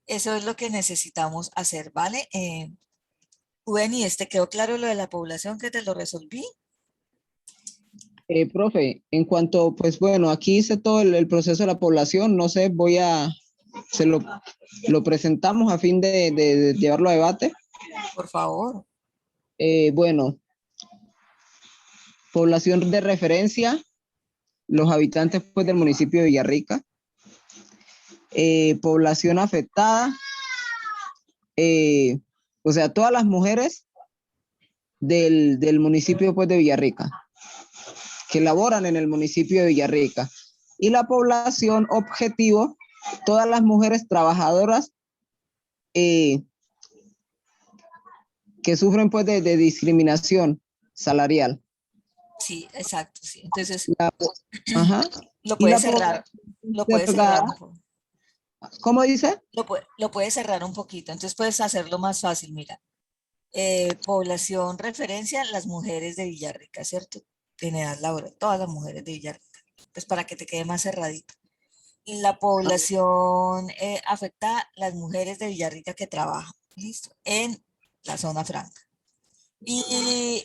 eso es lo que necesitamos hacer, ¿vale? Bueno, ¿te quedó claro lo de la población que te lo resolví? Profe, en cuanto, pues bueno, aquí hice todo el proceso de la población, no sé, se lo presentamos a fin de llevarlo a debate. Por favor. Bueno, población de referencia, los habitantes pues del municipio de Villarrica. Población afectada, o sea, todas las mujeres del municipio pues de Villarrica, que laboran en el municipio de Villarrica. Y la población objetivo, todas las mujeres trabajadoras que sufren pues de discriminación salarial. Sí, exacto, sí. Entonces, Ajá. lo Y la puedes cerrar. población Lo puedes cerrar postergada, un poco. ¿cómo dice? Lo puedes cerrar un poquito. Entonces puedes hacerlo más fácil, mira. Población referencia, las mujeres de Villarrica, ¿cierto? En edad laboral, todas las mujeres de Villarrica. Pues para que te quede más cerradito. Y la población afectada, las mujeres de Villarrica que trabajan, ¿listo? En la zona franca. Y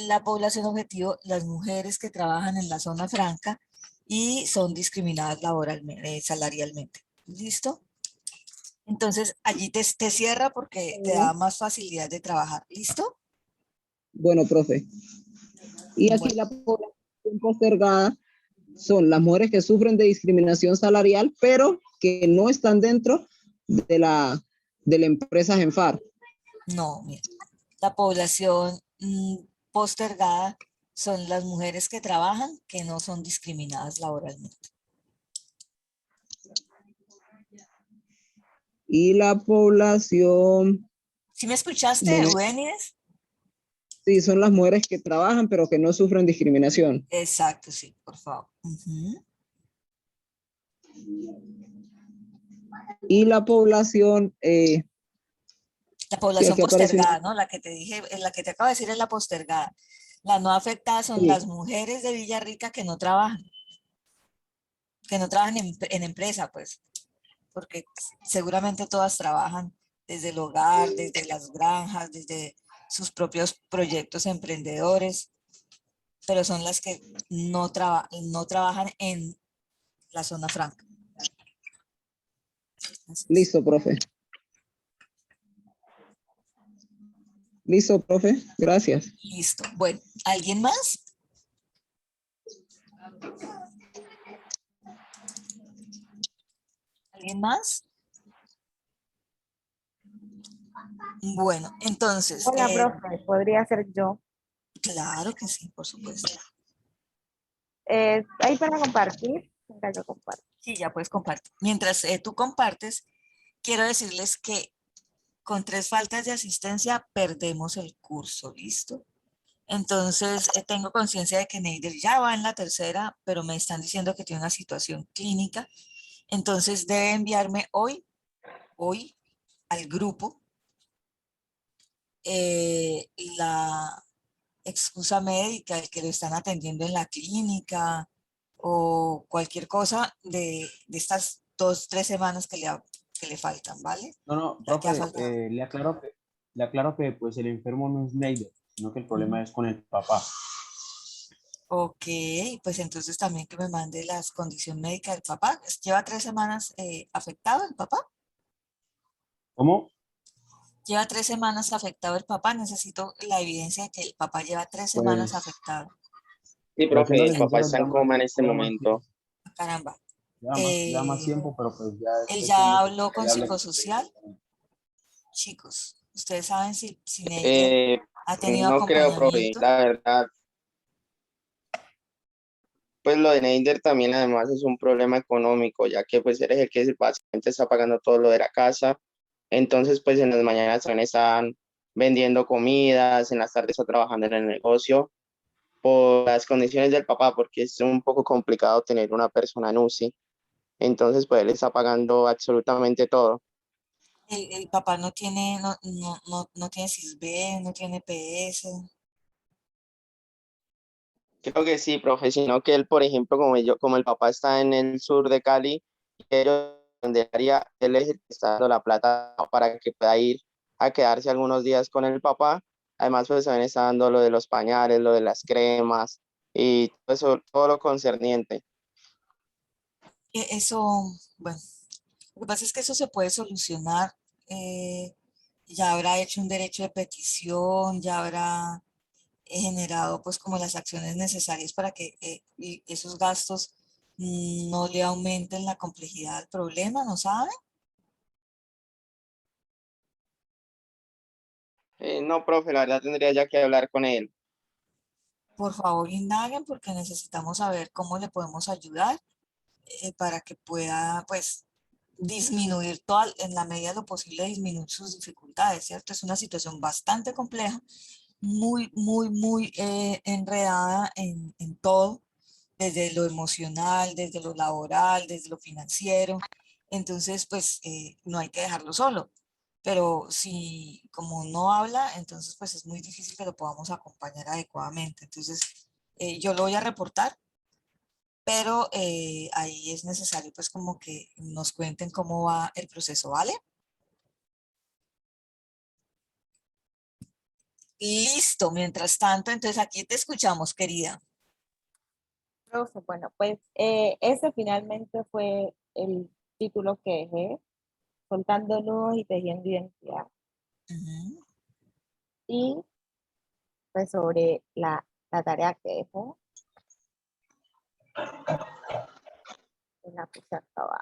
la población objetivo, las mujeres que trabajan en la zona franca y son discriminadas laboralmente, salarialmente. ¿Listo? Entonces, allí te cierra porque te da más facilidad de trabajar. ¿Listo? Bueno, profe. Y aquí Bueno, la población postergada son las mujeres que sufren de discriminación salarial, pero que no están dentro de la empresa Genfar. no, mira. La población postergada son las mujeres que trabajan que no son discriminadas laboralmente. Y la población, ¿Sí me escuchaste, bueno, Eugenides? sí, son las mujeres que trabajan, pero que no sufren discriminación. Exacto, sí, por favor. Ujú. Y la población, La sí, población aquí aparece postergada, un, ¿no? La que te dije, la que te acabo de decir es la postergada. Las no afectadas son sí, las mujeres de Villarrica que no trabajan en empresa, pues, porque seguramente todas trabajan desde el hogar, desde las granjas, desde sus propios proyectos emprendedores, pero son las que no trabajan en la zona franca. Así es. listo, profe. Listo, profe. Gracias. Listo. Bueno, ¿alguien más? ¿Alguien más? Bueno, entonces, Hola, profe, podría ser yo. claro que sí, por supuesto. Ahí para compartir. Venga, yo comparto. Sí, ya puedes compartir. Mientras tú compartes, quiero decirles que con 3 faltas de asistencia perdemos el curso, ¿listo? Entonces, tengo conciencia de que Neider ya va en la tercera, pero me están diciendo que tiene una situación clínica. Entonces, debe enviarme hoy al grupo eh, la excusa médica, el que lo están atendiendo en la clínica o cualquier cosa de estas 2, 3 semanas que le faltan, ¿vale? No, no, La que ha profe, faltado. le aclaro que pues el enfermo no es Neider, sino que el problema es con el papá. Ok, pues entonces también que me mande las condiciones médicas del papá. ¿Lleva 3 semanas afectado el papá? ¿Cómo? Lleva 3 semanas afectado el papá. Necesito la evidencia de que el papá lleva 3 semanas Pues, afectado. Sí, pues profe, siéndole el papá sincero, está en coma en este momento. Ah, caramba. lleva más Eh, tiempo, pero pues ya es él cuestión ya de que habló se con le hable. psicosocial. Chicos, ¿ustedes saben si Neider Eh, ha tenido no creo, profe, acompañamiento? la verdad. Pues lo de Neider también además es un problema económico, ya que pues eres el que básicamente está pagando todo lo de la casa. Entonces, pues en las mañanas también están vendiendo comidas, en las tardes está trabajando en el negocio por las condiciones del papá, porque es un poco complicado tener una persona en UCI. Entonces, pues él está pagando absolutamente todo. El papá no tiene SISBEN, no tiene PS. Creo que sí, profe, sino que él, por ejemplo, como el papá está en el sur de Cali, ellos donde haría, él es el que está dando la plata para que pueda ir a quedarse algunos días con el papá. Además, pues también está dando lo de los pañales, lo de las cremas y todo eso, todo lo concerniente. Eso, bueno, lo que pasa es que eso se puede solucionar. Ya habrá hecho un derecho de petición, ya habrá generado pues como las acciones necesarias para que y esos gastos no le aumenten la complejidad del problema, ¿no sabe? No, profe, la verdad tendría ya que hablar con él. Por favor, indaguen porque necesitamos saber cómo le podemos ayudar para que pueda pues disminuir toda, en la medida de lo posible, disminuir sus dificultades, ¿cierto? Es una situación bastante compleja, muy enredada en todo, desde lo emocional, desde lo laboral, desde lo financiero. Entonces, pues no hay que dejarlo solo. Pero si como no habla, entonces pues es muy difícil que lo podamos acompañar adecuadamente. Entonces, yo lo voy a reportar, pero ahí es necesario pues como que nos cuenten cómo va el proceso, ¿vale? Listo, mientras tanto, entonces aquí te escuchamos, querida. Profe, bueno, pues ese finalmente fue el título que dejé, soltando nudos y tejiendo identidad. Ujú. Y pues sobre la tarea que dejó, pues, la puse acá abajo.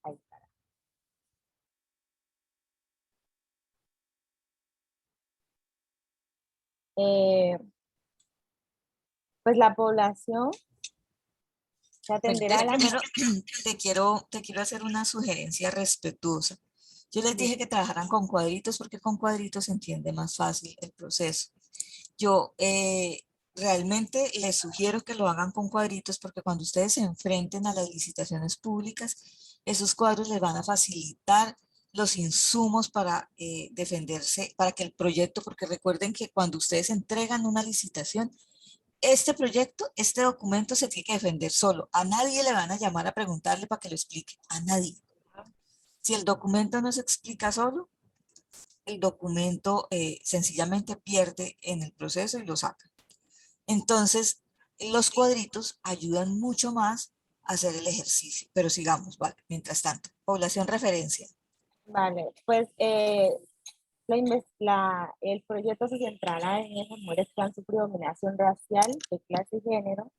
Ahí está. Eh, pues la población se Bueno, atenderá a entonces las... primero te quiero hacer una sugerencia respetuosa. Yo les dije que trabajaran con cuadritos porque con cuadritos se entiende más fácil el proceso. Yo realmente les sugiero que lo hagan con cuadritos porque cuando ustedes se enfrenten a las licitaciones públicas, esos cuadros les van a facilitar los insumos para defenderse, para que el proyecto, porque recuerden que cuando ustedes entregan una licitación, este proyecto, este documento se tiene que defender solo. A nadie le van a llamar a preguntarle para que lo explique, a nadie. Si el documento no se explica solo, el documento sencillamente pierde en el proceso y lo saca. Entonces, los cuadritos ayudan mucho más a hacer el ejercicio, pero sigamos, vale. Mientras tanto, población referencia. Vale, pues el proyecto se centrará en esas mujeres que han sufrido dominación racial de clase y género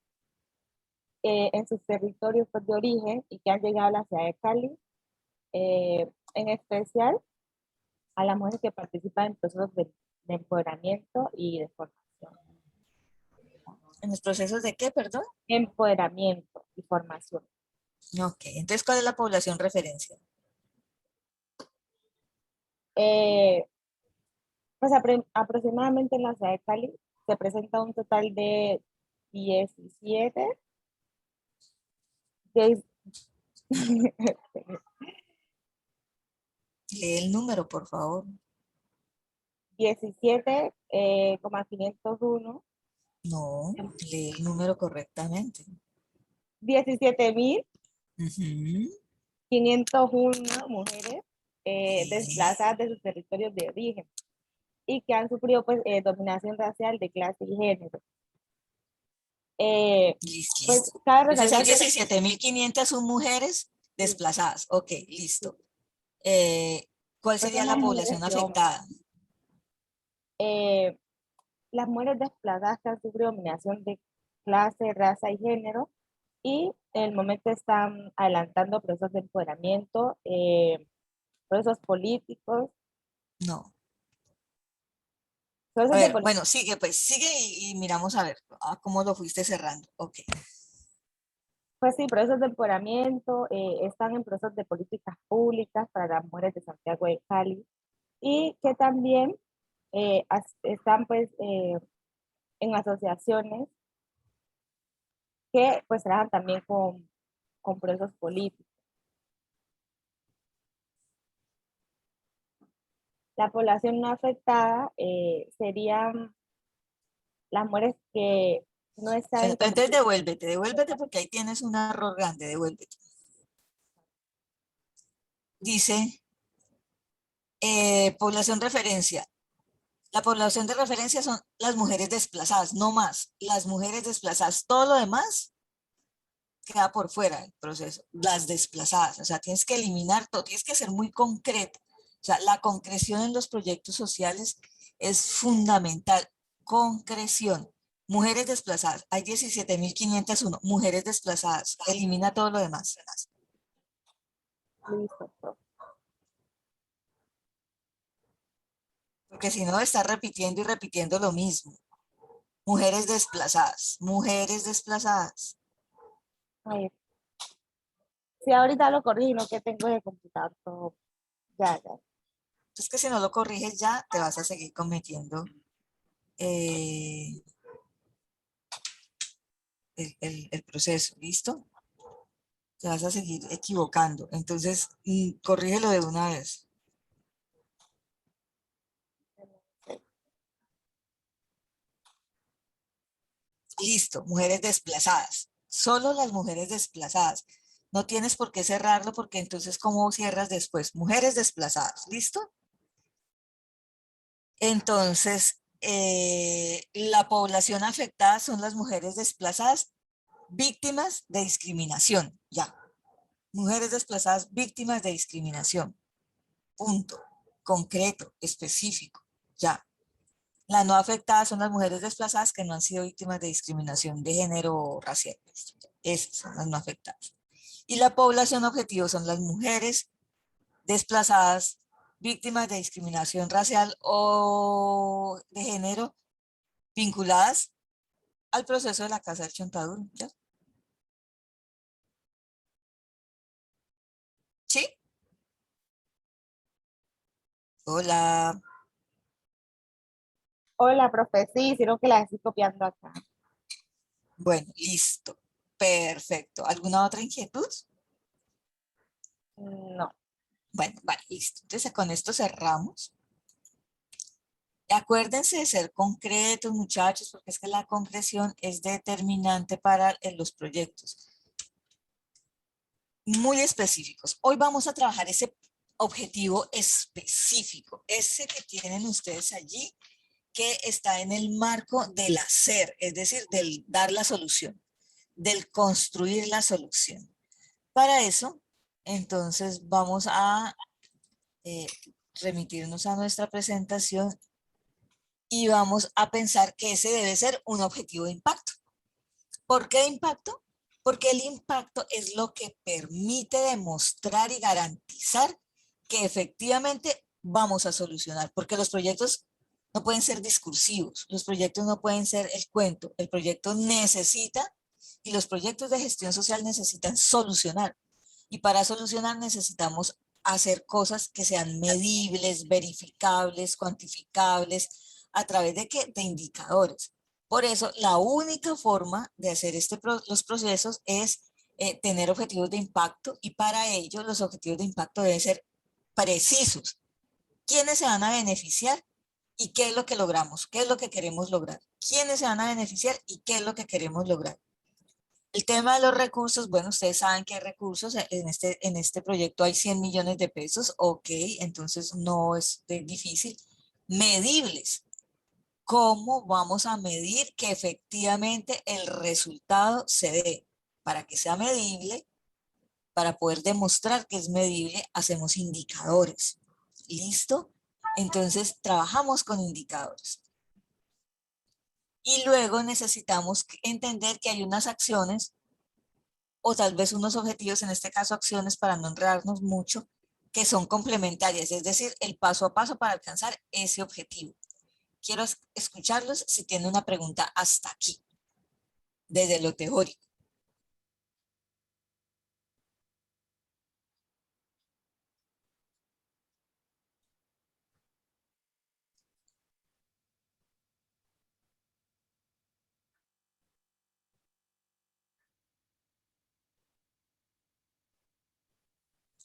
en sus territorios pues, de origen y que han llegado a la ciudad de Cali, en especial a las mujeres que participan en procesos de empoderamiento y de formación. ¿En los procesos de qué, perdón? Empoderamiento y formación. Ok, entonces, ¿cuál es la población referencia? Eh, pues aproximadamente en la ciudad de Cali se presenta un total de 17, de- Lee el número, por favor. 17,501, No, lee el número correctamente. 17.501 Ujú. mujeres Sí, desplazadas de sus territorios de origen y que han sufrido pues, dominación racial de clase y género. Eh, listo, pues listo. cabe Entonces hay resaltar que 17.500 son mujeres sí, desplazadas. Ok, sí, listo. Eh, ¿Cuál pues sería son la las mujeres población y hombres. afectada? Eh, las mujeres desplazadas que han sufrido dominación de clase, raza y género y en el momento están adelantando procesos de empoderamiento, procesos políticos, No. A procesos de ver, bueno, sigue, pues sigue y miramos a ver cómo lo fuiste cerrando. Ok. pues sí, procesos de empoderamiento, están en procesos de políticas públicas para las mujeres de Santiago de Cali y que también están pues en asociaciones que pues trabajan también con procesos políticos. La población no afectada serían las mujeres que no están en Entonces condiciones. devuélvete porque ahí tienes un error grande, devuélvete. Dice, población referencia. La población de referencia son las mujeres desplazadas, no más. Las mujeres desplazadas, todo lo demás queda por fuera del proceso. Las desplazadas, o sea, tienes que eliminar todo, tienes que ser muy concreto. O sea, la concreción en los proyectos sociales es fundamental. Concreción. Mujeres desplazadas, hay 17.501 mujeres desplazadas. Elimina todo lo demás. Listo, profe. Porque si no, está repitiendo y repitiendo lo mismo. Mujeres desplazadas, mujeres desplazadas. Ahí. Sí, ahorita lo corrijo, que tengo que computar todo. Ya, ya. Entonces que si no lo corriges ya, te vas a seguir cometiendo eh, el proceso, ¿listo? Te vas a seguir equivocando. Entonces, corrígelo de una vez. Listo, mujeres desplazadas. Solo las mujeres desplazadas. No tienes por qué cerrarlo porque entonces, ¿cómo cierras después? Mujeres desplazadas, ¿listo? Entonces, la población afectada son las mujeres desplazadas víctimas de discriminación. Ya. Mujeres desplazadas víctimas de discriminación. Punto. Concreto, específico. Ya. Las no afectadas son las mujeres desplazadas que no han sido víctimas de discriminación de género o racial. Esas son las no afectadas. Y la población objetivo son las mujeres desplazadas víctimas de discriminación racial o de género vinculadas al proceso de la Casa del Chontaduro. ¿Ya? ¿Sí? Hola. Hola, profe, sí, sino que la estoy copiando acá. Bueno, listo. Perfecto. ¿Alguna otra inquietud? No. Bueno, vale, listo. Entonces con esto cerramos. Acuérdense de ser concretos, muchachos, porque es que la concreción es determinante para los proyectos. Muy específicos. Hoy vamos a trabajar ese objetivo específico, ese que tienen ustedes allí, que está en el marco del hacer, es decir, del dar la solución, del construir la solución. Para eso, entonces, vamos a remitirnos a nuestra presentación y vamos a pensar que ese debe ser un objetivo de impacto. ¿Por qué de impacto? Porque el impacto es lo que permite demostrar y garantizar que efectivamente vamos a solucionar, porque los proyectos no pueden ser discursivos, los proyectos no pueden ser el cuento, el proyecto necesita y los proyectos de gestión social necesitan solucionar. Y para solucionar necesitamos hacer cosas que sean medibles, verificables, cuantificables, ¿a través de qué? De indicadores. Por eso, la única forma de hacer los procesos es tener objetivos de impacto y para ello los objetivos de impacto deben ser precisos. ¿Quiénes se van a beneficiar y qué es lo que logramos? ¿Qué es lo que queremos lograr? ¿Quiénes se van a beneficiar y qué es lo que queremos lograr? El tema de los recursos, bueno, ustedes saben que hay recursos, en este proyecto hay 100 millones de pesos, ok, entonces no es difícil. Medibles, ¿cómo vamos a medir que efectivamente el resultado se dé? Para que sea medible, para poder demostrar que es medible, hacemos indicadores. ¿Listo? Entonces, trabajamos con indicadores. Y luego necesitamos entender que hay unas acciones o tal vez unos objetivos, en este caso acciones para no enredarnos mucho, que son complementarias, es decir, el paso a paso para alcanzar ese objetivo. Quiero escucharlos si tienen una pregunta hasta aquí, desde lo teórico.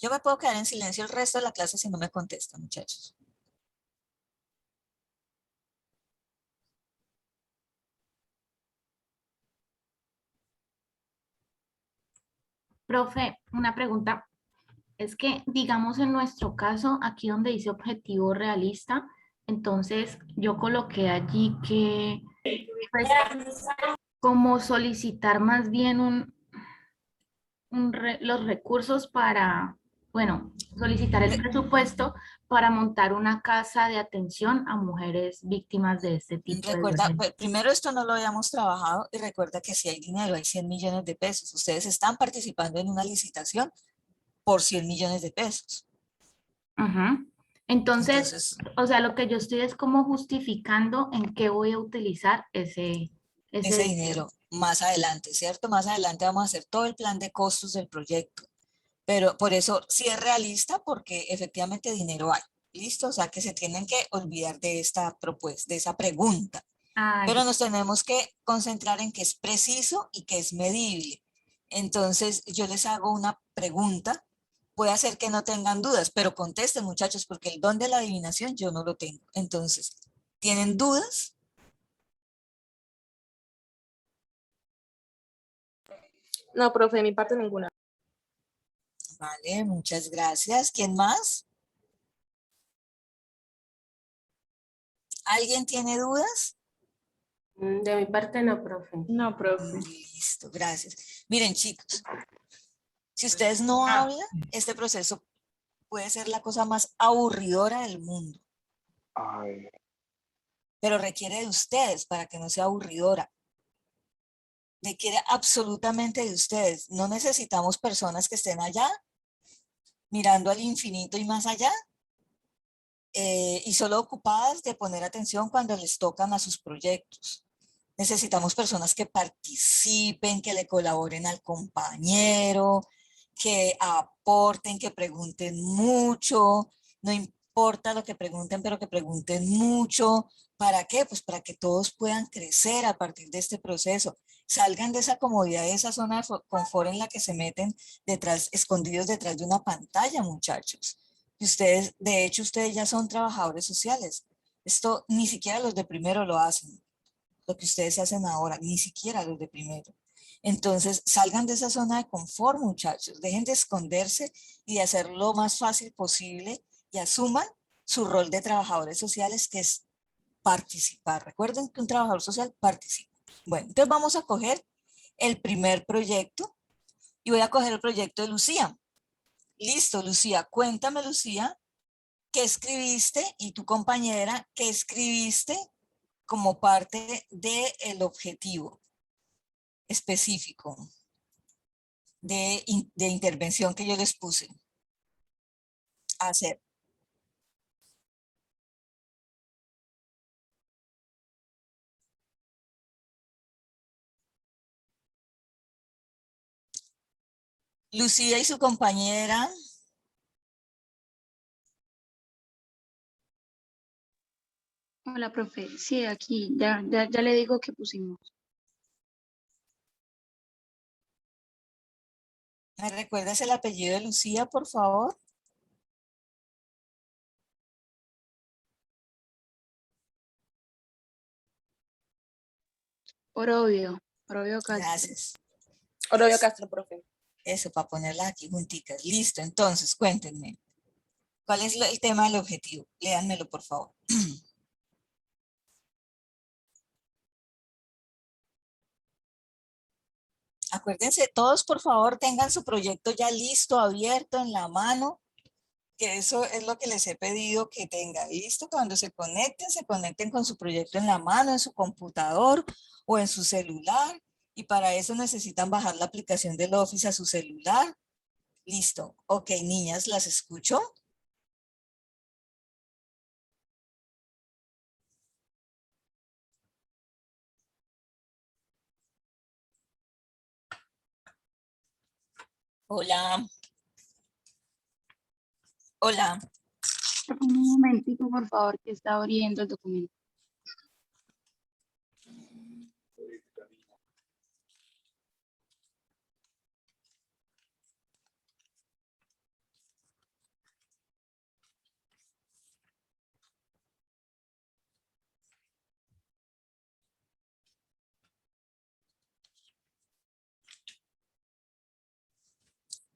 Yo me puedo quedar en silencio el resto de la clase si no me contestan, muchachos. Profe, una pregunta. Es que, digamos, en nuestro caso, aquí donde dice objetivo realista, entonces yo coloqué allí que, pues, como solicitar más bien los recursos para, bueno, solicitar el presupuesto para montar una casa de atención a mujeres víctimas de este tipo de Recuerda, violencia. pues, primero esto no lo habíamos trabajado y recuerda que si hay dinero, hay 100 millones de pesos. Ustedes están participando en una licitación por 100 millones de pesos. Ujú. Entonces, Entonces, o sea, lo que yo estoy es como justificando en qué voy a utilizar ese ese dinero. dinero más adelante, ¿cierto? Más adelante vamos a hacer todo el plan de costos del proyecto. Pero por eso sí es realista porque efectivamente dinero hay. ¿Listo? O sea que se tienen que olvidar de esta propuesta, de esa pregunta. Ah, Pero ya. nos tenemos que concentrar en que es preciso y que es medible. Entonces, yo les hago una pregunta. Puede hacer que no tengan dudas, pero contesten, muchachos, porque el don de la adivinación yo no lo tengo. Entonces, ¿tienen dudas? No, profe, de mi parte ninguna. Vale, muchas gracias. ¿Quién más? ¿Alguien tiene dudas? De mi parte no, profe. No, profe. Listo, gracias. Miren, chicos, si ustedes no hablan, este proceso puede ser la cosa más aburridora del mundo, pero requiere de ustedes para que no sea aburridora. Requiere absolutamente de ustedes. No necesitamos personas que estén allá, mirando al infinito y más allá, y solo ocupadas de poner atención cuando les tocan a sus proyectos. Necesitamos personas que participen, que le colaboren al compañero, que aporten, que pregunten mucho. No importa lo que pregunten, pero que pregunten mucho. ¿Para qué? Pues para que todos puedan crecer a partir de este proceso. Salgan de esa comodidad, de esa zona de confort en la que se meten detrás, escondidos detrás de una pantalla, muchachos. Y ustedes, de hecho, ustedes ya son trabajadores sociales. Esto ni siquiera los de primero lo hacen, lo que ustedes hacen ahora, ni siquiera los de primero. Entonces, salgan de esa zona de confort, muchachos, dejen de esconderse y de hacer lo más fácil posible y asuman su rol de trabajadores sociales, que es participar. Recuerden que un trabajador social participa. Bueno, entonces vamos a coger el primer proyecto y voy a coger el proyecto de Lucía. Listo, Lucía, cuéntame, Lucía, ¿qué escribiste? Y tu compañera, ¿qué escribiste como parte del objetivo específico de intervención que yo les puse a hacer? Lucía y su compañera. Hola, profe. Sí, aquí, ya le digo que pusimos. ¿Me recuerdas el apellido de Lucía, por favor? Orobio Castro. Gracias. Orobio Castro, profe. Eso, para ponerlas aquí junticas. Listo, entonces, cuéntenme. ¿Cuál es el tema del objetivo? Léanmelo, por favor. Acuérdense, todos, por favor, tengan su proyecto ya listo, abierto, en la mano, que eso es lo que les he pedido que tengan listo. Cuando se conecten con su proyecto en la mano, en su computador o en su celular. Y para eso necesitan bajar la aplicación del Office a su celular. Listo. Ok, niñas, las escucho. Hola. Hola. Un momentico, por favor, que está abriendo el documento.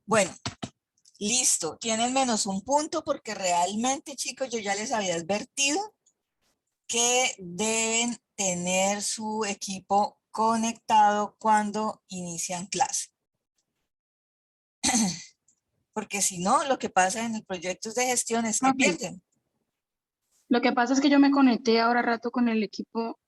Bueno, listo. Tienen menos un punto porque realmente, chicos, yo ya les había advertido que deben tener su equipo conectado cuando inician clase. Porque si no, lo que pasa en el proyecto de gestión es que Profe, pierden. lo que pasa es que yo me conecté ahora rato con el equipo,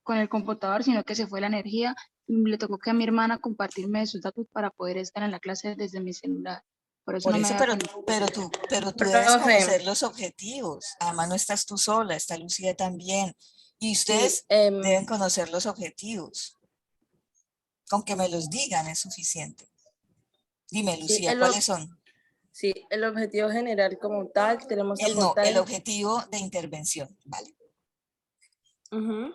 con el computador, sino que se fue la energía y le tocó que a mi hermana compartirme sus datos para poder estar en la clase desde mi celular. Por eso Por no me eso, había conectado. pero tú debes Profe, conocer los objetivos. Además, no estás tú sola, está Lucía también. Y sí, ustedes deben conocer los objetivos. Con que me los digan es suficiente. Dime, sí, Lucía, ¿cuáles son? sí, el objetivo general como tal, tenemos aportar El en, objetivo de intervención, ¿vale? Ujú.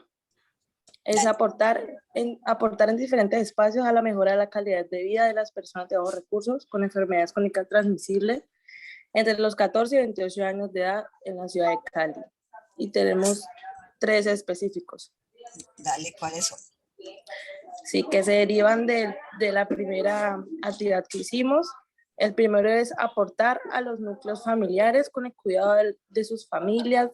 Es Dale. aportar en diferentes espacios a la mejora de la calidad de vida de las personas de bajos recursos con enfermedades crónicas transmisibles entre los 14 y 28 años de edad en la ciudad de Cali. Y tenemos 3 específicos, Dale, ¿cuáles son? sí, que se derivan de la primera actividad que hicimos. El primero es aportar a los núcleos familiares con el cuidado de sus familias,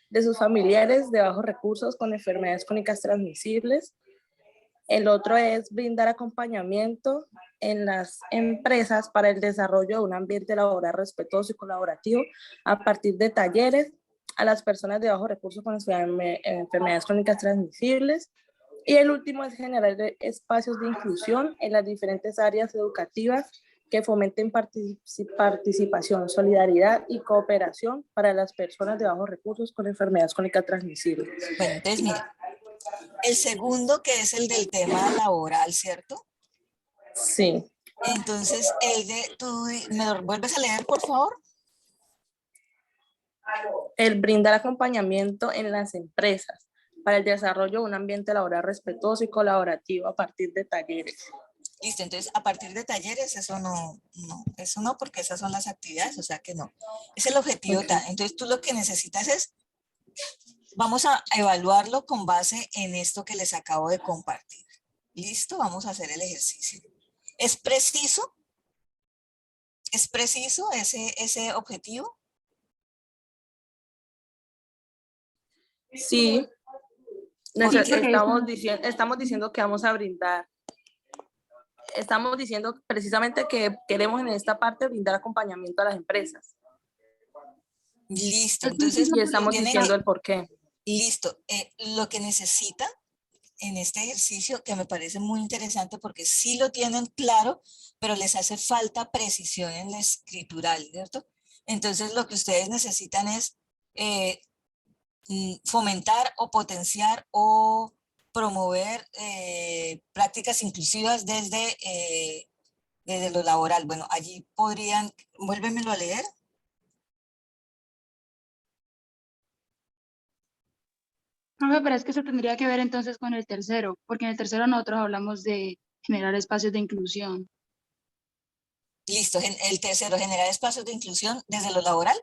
de sus familiares de bajos recursos con enfermedades crónicas transmisibles. El otro es brindar acompañamiento en las empresas para el desarrollo de un ambiente laboral respetuoso y colaborativo a partir de talleres a las personas de bajos recursos con enfermedades crónicas transmisibles. Y el último es generar espacios de inclusión en las diferentes áreas educativas que fomenten participación, solidaridad y cooperación para las personas de bajos recursos con enfermedades crónicas transmisibles. Bueno, entonces mira, el segundo que es el del tema laboral, ¿cierto? Sí. Entonces, tú, ¿me lo vuelves a leer, por favor? El brindar acompañamiento en las empresas para el desarrollo de un ambiente laboral respetuoso y colaborativo a partir de talleres. Listo, entonces a partir de talleres, eso no, porque esas son las actividades, o sea que no. Es el objetivo Okay. tal. Entonces tú lo que necesitas es, vamos a evaluarlo con base en esto que les acabo de compartir. Listo, vamos a hacer el ejercicio. ¿Es preciso? ¿Es preciso ese objetivo? Sí, ¿Por qué? estamos diciendo que vamos a brindar. Estamos diciendo precisamente que queremos en esta parte brindar acompañamiento a las empresas. Listo, entonces Y estamos tienen diciendo que, el por qué. listo, lo que necesita en este ejercicio, que me parece muy interesante porque sí lo tienen claro, pero les hace falta precisión en la escritural, ¿cierto? Entonces lo que ustedes necesitan es fomentar o potenciar o promover prácticas inclusivas desde lo laboral. Bueno, allí podrían, vuélvemelo a leer. Profe, pero es que eso tendría que ver entonces con el tercero, porque en el tercero nosotros hablamos de generar espacios de inclusión. Listo, el tercero, generar espacios de inclusión desde lo laboral.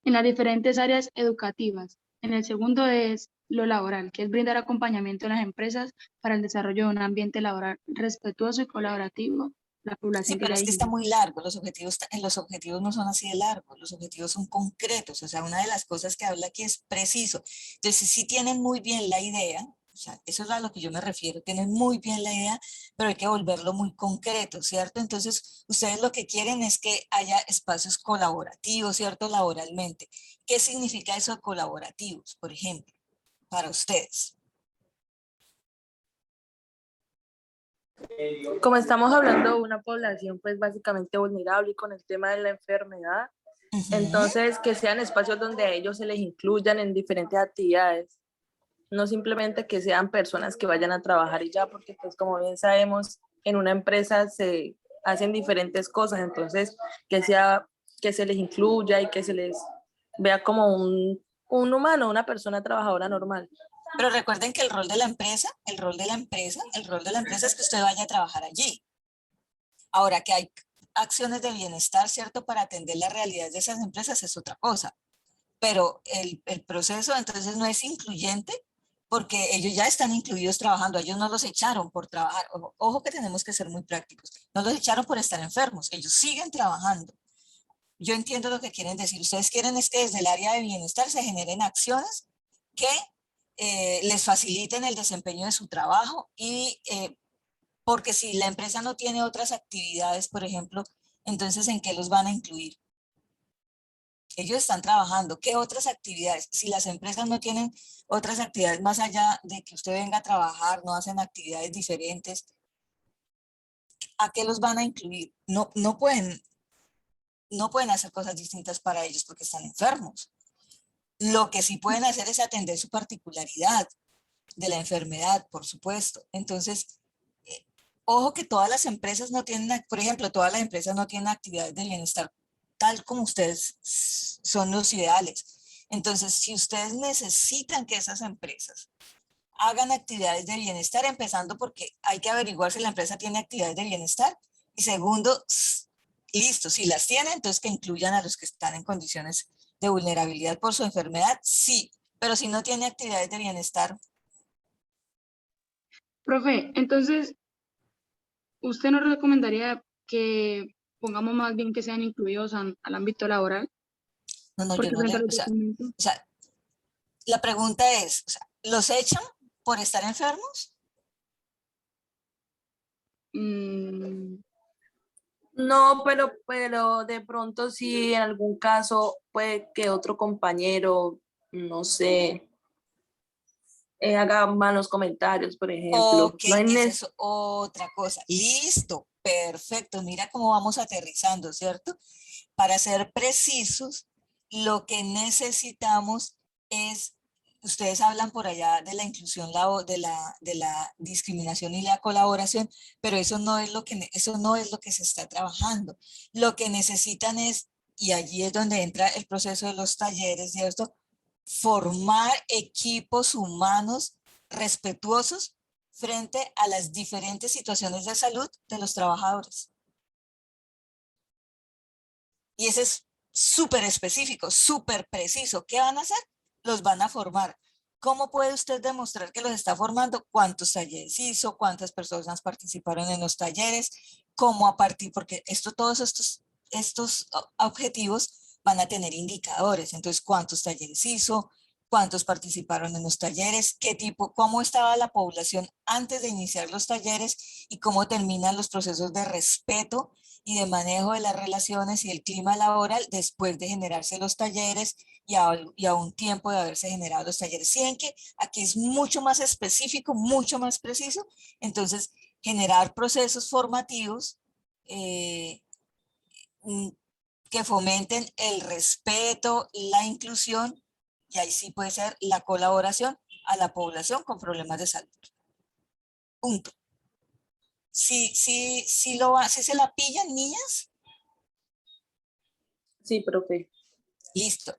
En las diferentes áreas educativas. En el segundo es lo laboral, que es brindar acompañamiento a las empresas para el desarrollo de un ambiente laboral respetuoso y colaborativo. La Sí, población que pero ya es que está dijimos. muy largo, los objetivos no son así de largos, los objetivos son concretos, o sea, una de las cosas que habla aquí es preciso. Entonces, sí tienen muy bien la idea, o sea, eso es a lo que yo me refiero, tienen muy bien la idea, pero hay que volverlo muy concreto, ¿cierto? Entonces, ustedes lo que quieren es que haya espacios colaborativos, ¿cierto? Laboralmente. ¿Qué significa eso de colaborativos, por ejemplo, para ustedes? Como estamos hablando de una población pues básicamente vulnerable y con el tema de la enfermedad, entonces que sean espacios donde a ellos se les incluyan en diferentes actividades, no simplemente que sean personas que vayan a trabajar y ya, porque pues como bien sabemos, en una empresa se hacen diferentes cosas, entonces que se les incluya y que se les vea como un humano, una persona trabajadora normal. Pero recuerden que el rol de la empresa es que usted vaya a trabajar allí. Ahora que hay acciones de bienestar, ¿cierto? Para atender la realidad de esas empresas es otra cosa. Pero el proceso entonces no es incluyente porque ellos ya están incluidos trabajando, ellos no los echaron por trabajar. Ojo, ojo que tenemos que ser muy prácticos. No los echaron por estar enfermos, ellos siguen trabajando. Yo entiendo lo que quieren decir. Ustedes quieren es que desde el área de bienestar se generen acciones que les faciliten el desempeño de su trabajo y porque si la empresa no tiene otras actividades, por ejemplo, entonces ¿en qué los van a incluir? Ellos están trabajando. ¿Qué otras actividades? Si las empresas no tienen otras actividades más allá de que usted venga a trabajar, no hacen actividades diferentes, ¿a qué los van a incluir? No pueden hacer cosas distintas para ellos porque están enfermos. Lo que sí pueden hacer es atender su particularidad de la enfermedad, por supuesto. Entonces, ojo que todas las empresas no tienen, por ejemplo, todas las empresas no tienen actividades de bienestar tal como ustedes son los ideales. Entonces, si ustedes necesitan que esas empresas hagan actividades de bienestar, empezando porque hay que averiguar si la empresa tiene actividades de bienestar. Y segundo, listo, si las tiene, entonces que incluyan a los que están en condiciones de vulnerabilidad por su enfermedad, sí. Pero si no tiene actividades de bienestar. Profe, entonces, ¿usted nos recomendaría que pongamos más bien que sean incluidos al ámbito laboral? No, yo Porque no frente a le, los documentos, o sea, la pregunta es, o sea, ¿los echan por estar enfermos? No, pero de pronto sí en algún caso puede que otro compañero, no sé, haga malos comentarios, por ejemplo. Ok, No hay esa es otra cosa. Listo, perfecto. Mira cómo vamos aterrizando, ¿cierto? Para ser precisos, lo que necesitamos es, ustedes hablan por allá de la inclusión, de la discriminación y la colaboración, pero eso no es lo que se está trabajando. Lo que necesitan es, y allí es donde entra el proceso de los talleres y esto, formar equipos humanos respetuosos frente a las diferentes situaciones de salud de los trabajadores. Y ese es súper específico, súper preciso. ¿Qué van a hacer? Los van a formar. ¿Cómo puede usted demostrar que los está formando? ¿Cuántos talleres hizo? ¿Cuántas personas participaron en los talleres? ¿Cómo a partir? Porque todos estos objetivos van a tener indicadores. Entonces, ¿cuántos talleres hizo? ¿Cuántos participaron en los talleres? ¿Qué tipo? ¿Cómo estaba la población antes de iniciar los talleres? ¿Y cómo terminan los procesos de respeto y de manejo de las relaciones y el clima laboral después de generarse los talleres y a un tiempo de haberse generado los talleres? Si ven que aquí es mucho más específico, mucho más preciso, entonces generar procesos formativos que fomenten el respeto, la inclusión, y ahí sí puede ser la colaboración a la población con problemas de salud. Punto. Si se la pillan, niñas. Sí, profe. Listo.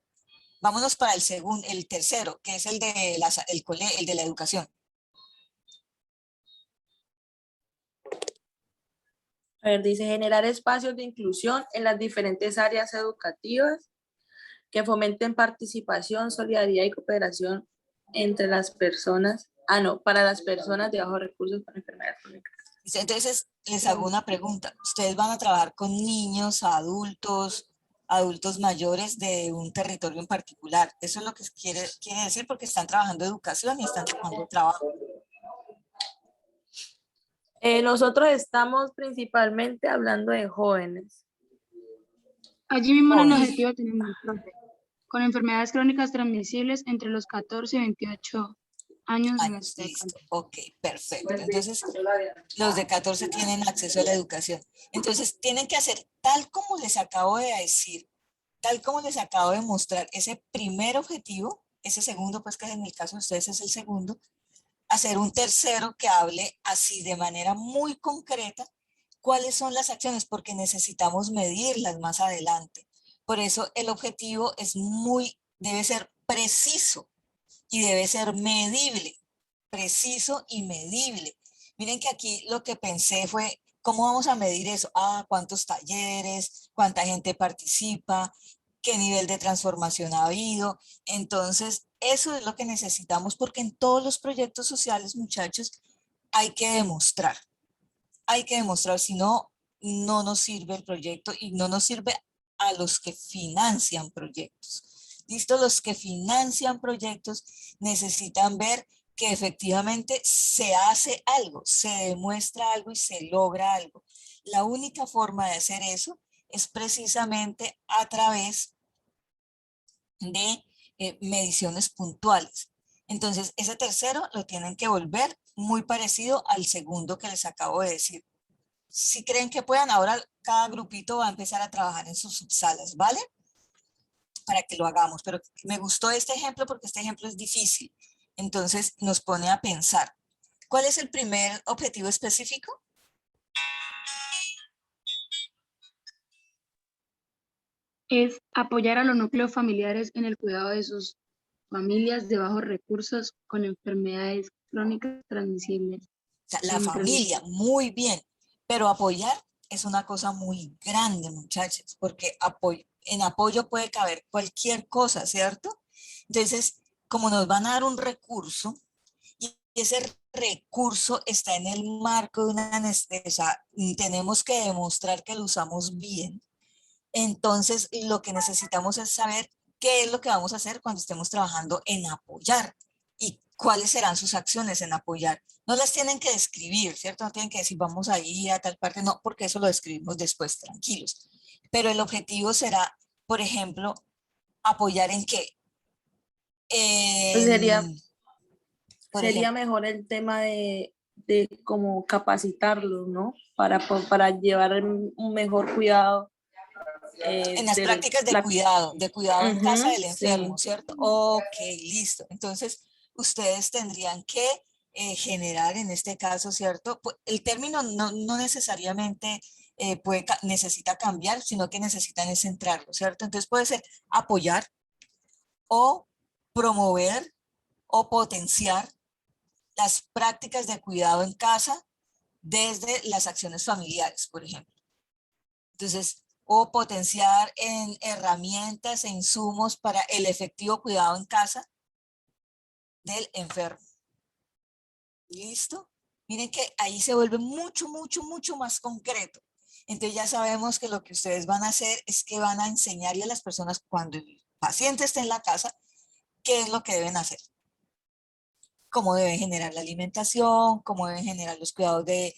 Vámonos para el tercero, que es el de la educación. A ver, dice generar espacios de inclusión en las diferentes áreas educativas que fomenten participación, solidaridad y cooperación entre las personas, para las personas de bajos recursos con enfermedades crónicas. Entonces, les hago una pregunta. ¿Ustedes van a trabajar con niños, adultos mayores de un territorio en particular? Eso es lo que quiere decir, porque están trabajando educación y están trabajando trabajo. Nosotros estamos principalmente hablando de jóvenes. allí mismo en el objetivo tenemos, profe, con enfermedades crónicas transmisibles entre los 14 y 28 años en este Listo. Ok, perfecto. Entonces, los de 14 tienen acceso a la educación. Entonces, tienen que hacer tal como les acabo de decir, tal como les acabo de mostrar, ese primer objetivo, ese segundo, pues que en el caso de ustedes es el segundo, hacer un tercero que hable así de manera muy concreta cuáles son las acciones, porque necesitamos medirlas más adelante. Por eso el objetivo debe ser preciso y debe ser medible, preciso y medible. Miren que aquí lo que pensé fue, ¿cómo vamos a medir eso? ¿Cuántos talleres? ¿Cuánta gente participa? ¿Qué nivel de transformación ha habido? Entonces, eso es lo que necesitamos, porque en todos los proyectos sociales, muchachos, hay que demostrar, si no, no nos sirve el proyecto y no nos sirve a los que financian proyectos. ¿Listo? Los que financian proyectos necesitan ver que efectivamente se hace algo, se demuestra algo y se logra algo. La única forma de hacer eso es precisamente a través de mediciones puntuales. Entonces, ese tercero lo tienen que volver muy parecido al segundo que les acabo de decir. Si creen que puedan, ahora cada grupito va a empezar a trabajar en sus subsalas, ¿vale? Para que lo hagamos, pero me gustó este ejemplo porque este ejemplo es difícil. Entonces, nos pone a pensar. ¿Cuál es el primer objetivo específico? Es apoyar a los núcleos familiares en el cuidado de sus familias de bajos recursos con enfermedades crónicas transmisibles. O sea, la familia, muy bien, pero apoyar es una cosa muy grande, muchachos, porque en apoyo puede caber cualquier cosa, ¿cierto? Entonces, como nos van a dar un recurso, y ese recurso está en el marco de una anestesia, tenemos que demostrar que lo usamos bien. Entonces, lo que necesitamos es saber qué es lo que vamos a hacer cuando estemos trabajando en apoyar y cuáles serán sus acciones en apoyar. No las tienen que describir, ¿cierto? No tienen que decir vamos a ir a tal parte, no, porque eso lo describimos después, tranquilos. Pero el objetivo será, por ejemplo, apoyar en qué. Pues Por sería ejemplo, mejor el tema de como capacitarlos, ¿no? Para llevar un mejor cuidado en las de prácticas la... de cuidado en casa Ujú, del sí. enfermo, ¿cierto? Ok, listo. Entonces, ustedes tendrían que generar en este caso, ¿cierto? Pues, el término no necesariamente necesita cambiar, sino que necesitan es centrarlo, ¿cierto? Entonces puede ser apoyar o promover o potenciar las prácticas de cuidado en casa desde las acciones familiares, por ejemplo. Entonces, o potenciar en herramientas e insumos para el efectivo cuidado en casa del enfermo. ¿Listo? Miren que ahí se vuelve mucho más concreto. Entonces ya sabemos que lo que ustedes van a hacer es que van a enseñarle a las personas cuando el paciente esté en la casa, qué es lo que deben hacer. Cómo deben generar la alimentación, cómo deben generar los cuidados de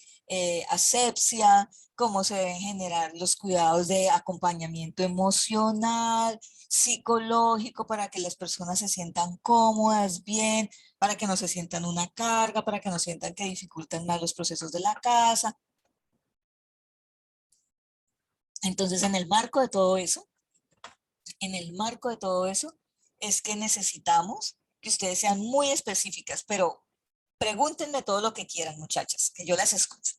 asepsia, cómo se deben generar los cuidados de acompañamiento emocional, psicológico, para que las personas se sientan cómodas, bien, para que no se sientan una carga, para que no sientan que dificultan más los procesos de la casa. Entonces, en el marco de todo eso, es que necesitamos que ustedes sean muy específicas, pero pregúntenme todo lo que quieran, muchachas, que yo las escucho.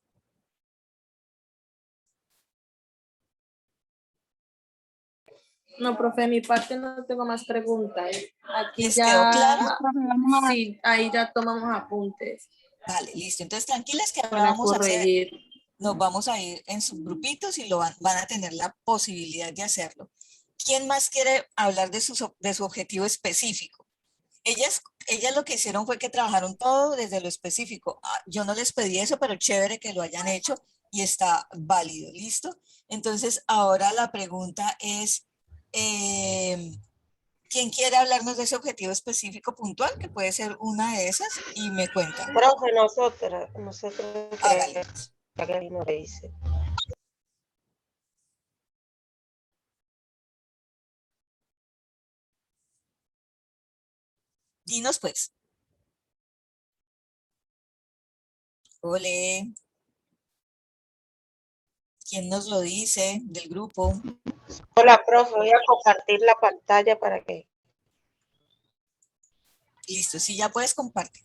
No, profe, de mi parte no tengo más preguntas. Aquí ¿Les quedó ya, claro? sí, ahí ya tomamos apuntes Vale, listo. Entonces, tranquilas que ahora para vamos a hacer, corregir. nos vamos a ir en subgrupitos y van a tener la posibilidad de hacerlo. ¿Quién más quiere hablar de su objetivo específico? Ellas lo que hicieron fue que trabajaron todo desde lo específico. Yo no les pedí eso, pero chévere que lo hayan hecho y está válido, ¿listo? Entonces, ahora la pregunta es, ¿quién quiere hablarnos de ese objetivo específico puntual? Que puede ser una de esas y me cuentan. Profe, nosotros Hágale. que no le dice. Dinos pues. Ole. ¿Quién nos lo dice del grupo? Hola, profe, voy a compartir la pantalla para que... Listo, sí, ya puedes compartir.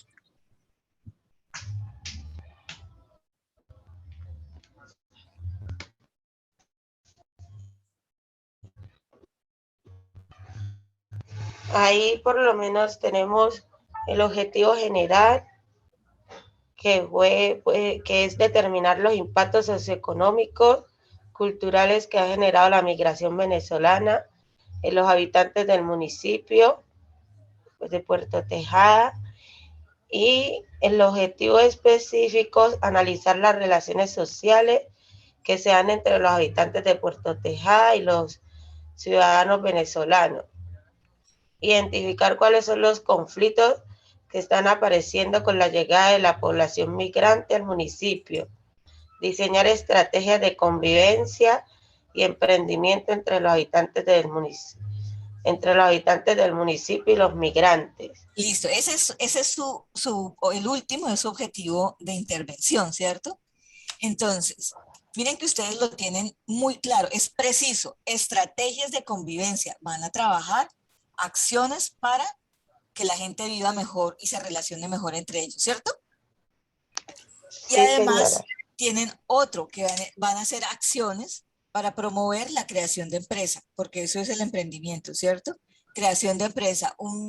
Ahí por lo menos tenemos el objetivo general, que es determinar los impactos socioeconómicos, culturales que ha generado la migración venezolana en los habitantes del municipio. pues, de Puerto Tejada. Y el objetivo específico es analizar las relaciones sociales que se dan entre los habitantes de Puerto Tejada y los ciudadanos venezolanos. Identificar cuáles son los conflictos que están apareciendo con la llegada de la población migrante al municipio. Diseñar estrategias de convivencia y emprendimiento entre los habitantes del municipio, y los migrantes. Listo, ese es el último es su objetivo de intervención, ¿cierto? Entonces, miren que ustedes lo tienen muy claro, es preciso, estrategias de convivencia, van a trabajar acciones para que la gente viva mejor y se relacione mejor entre ellos, ¿cierto? Y Sí, además señora. tienen otro que van a hacer acciones para promover la creación de empresa, porque eso es el emprendimiento, ¿cierto? Creación de empresa, un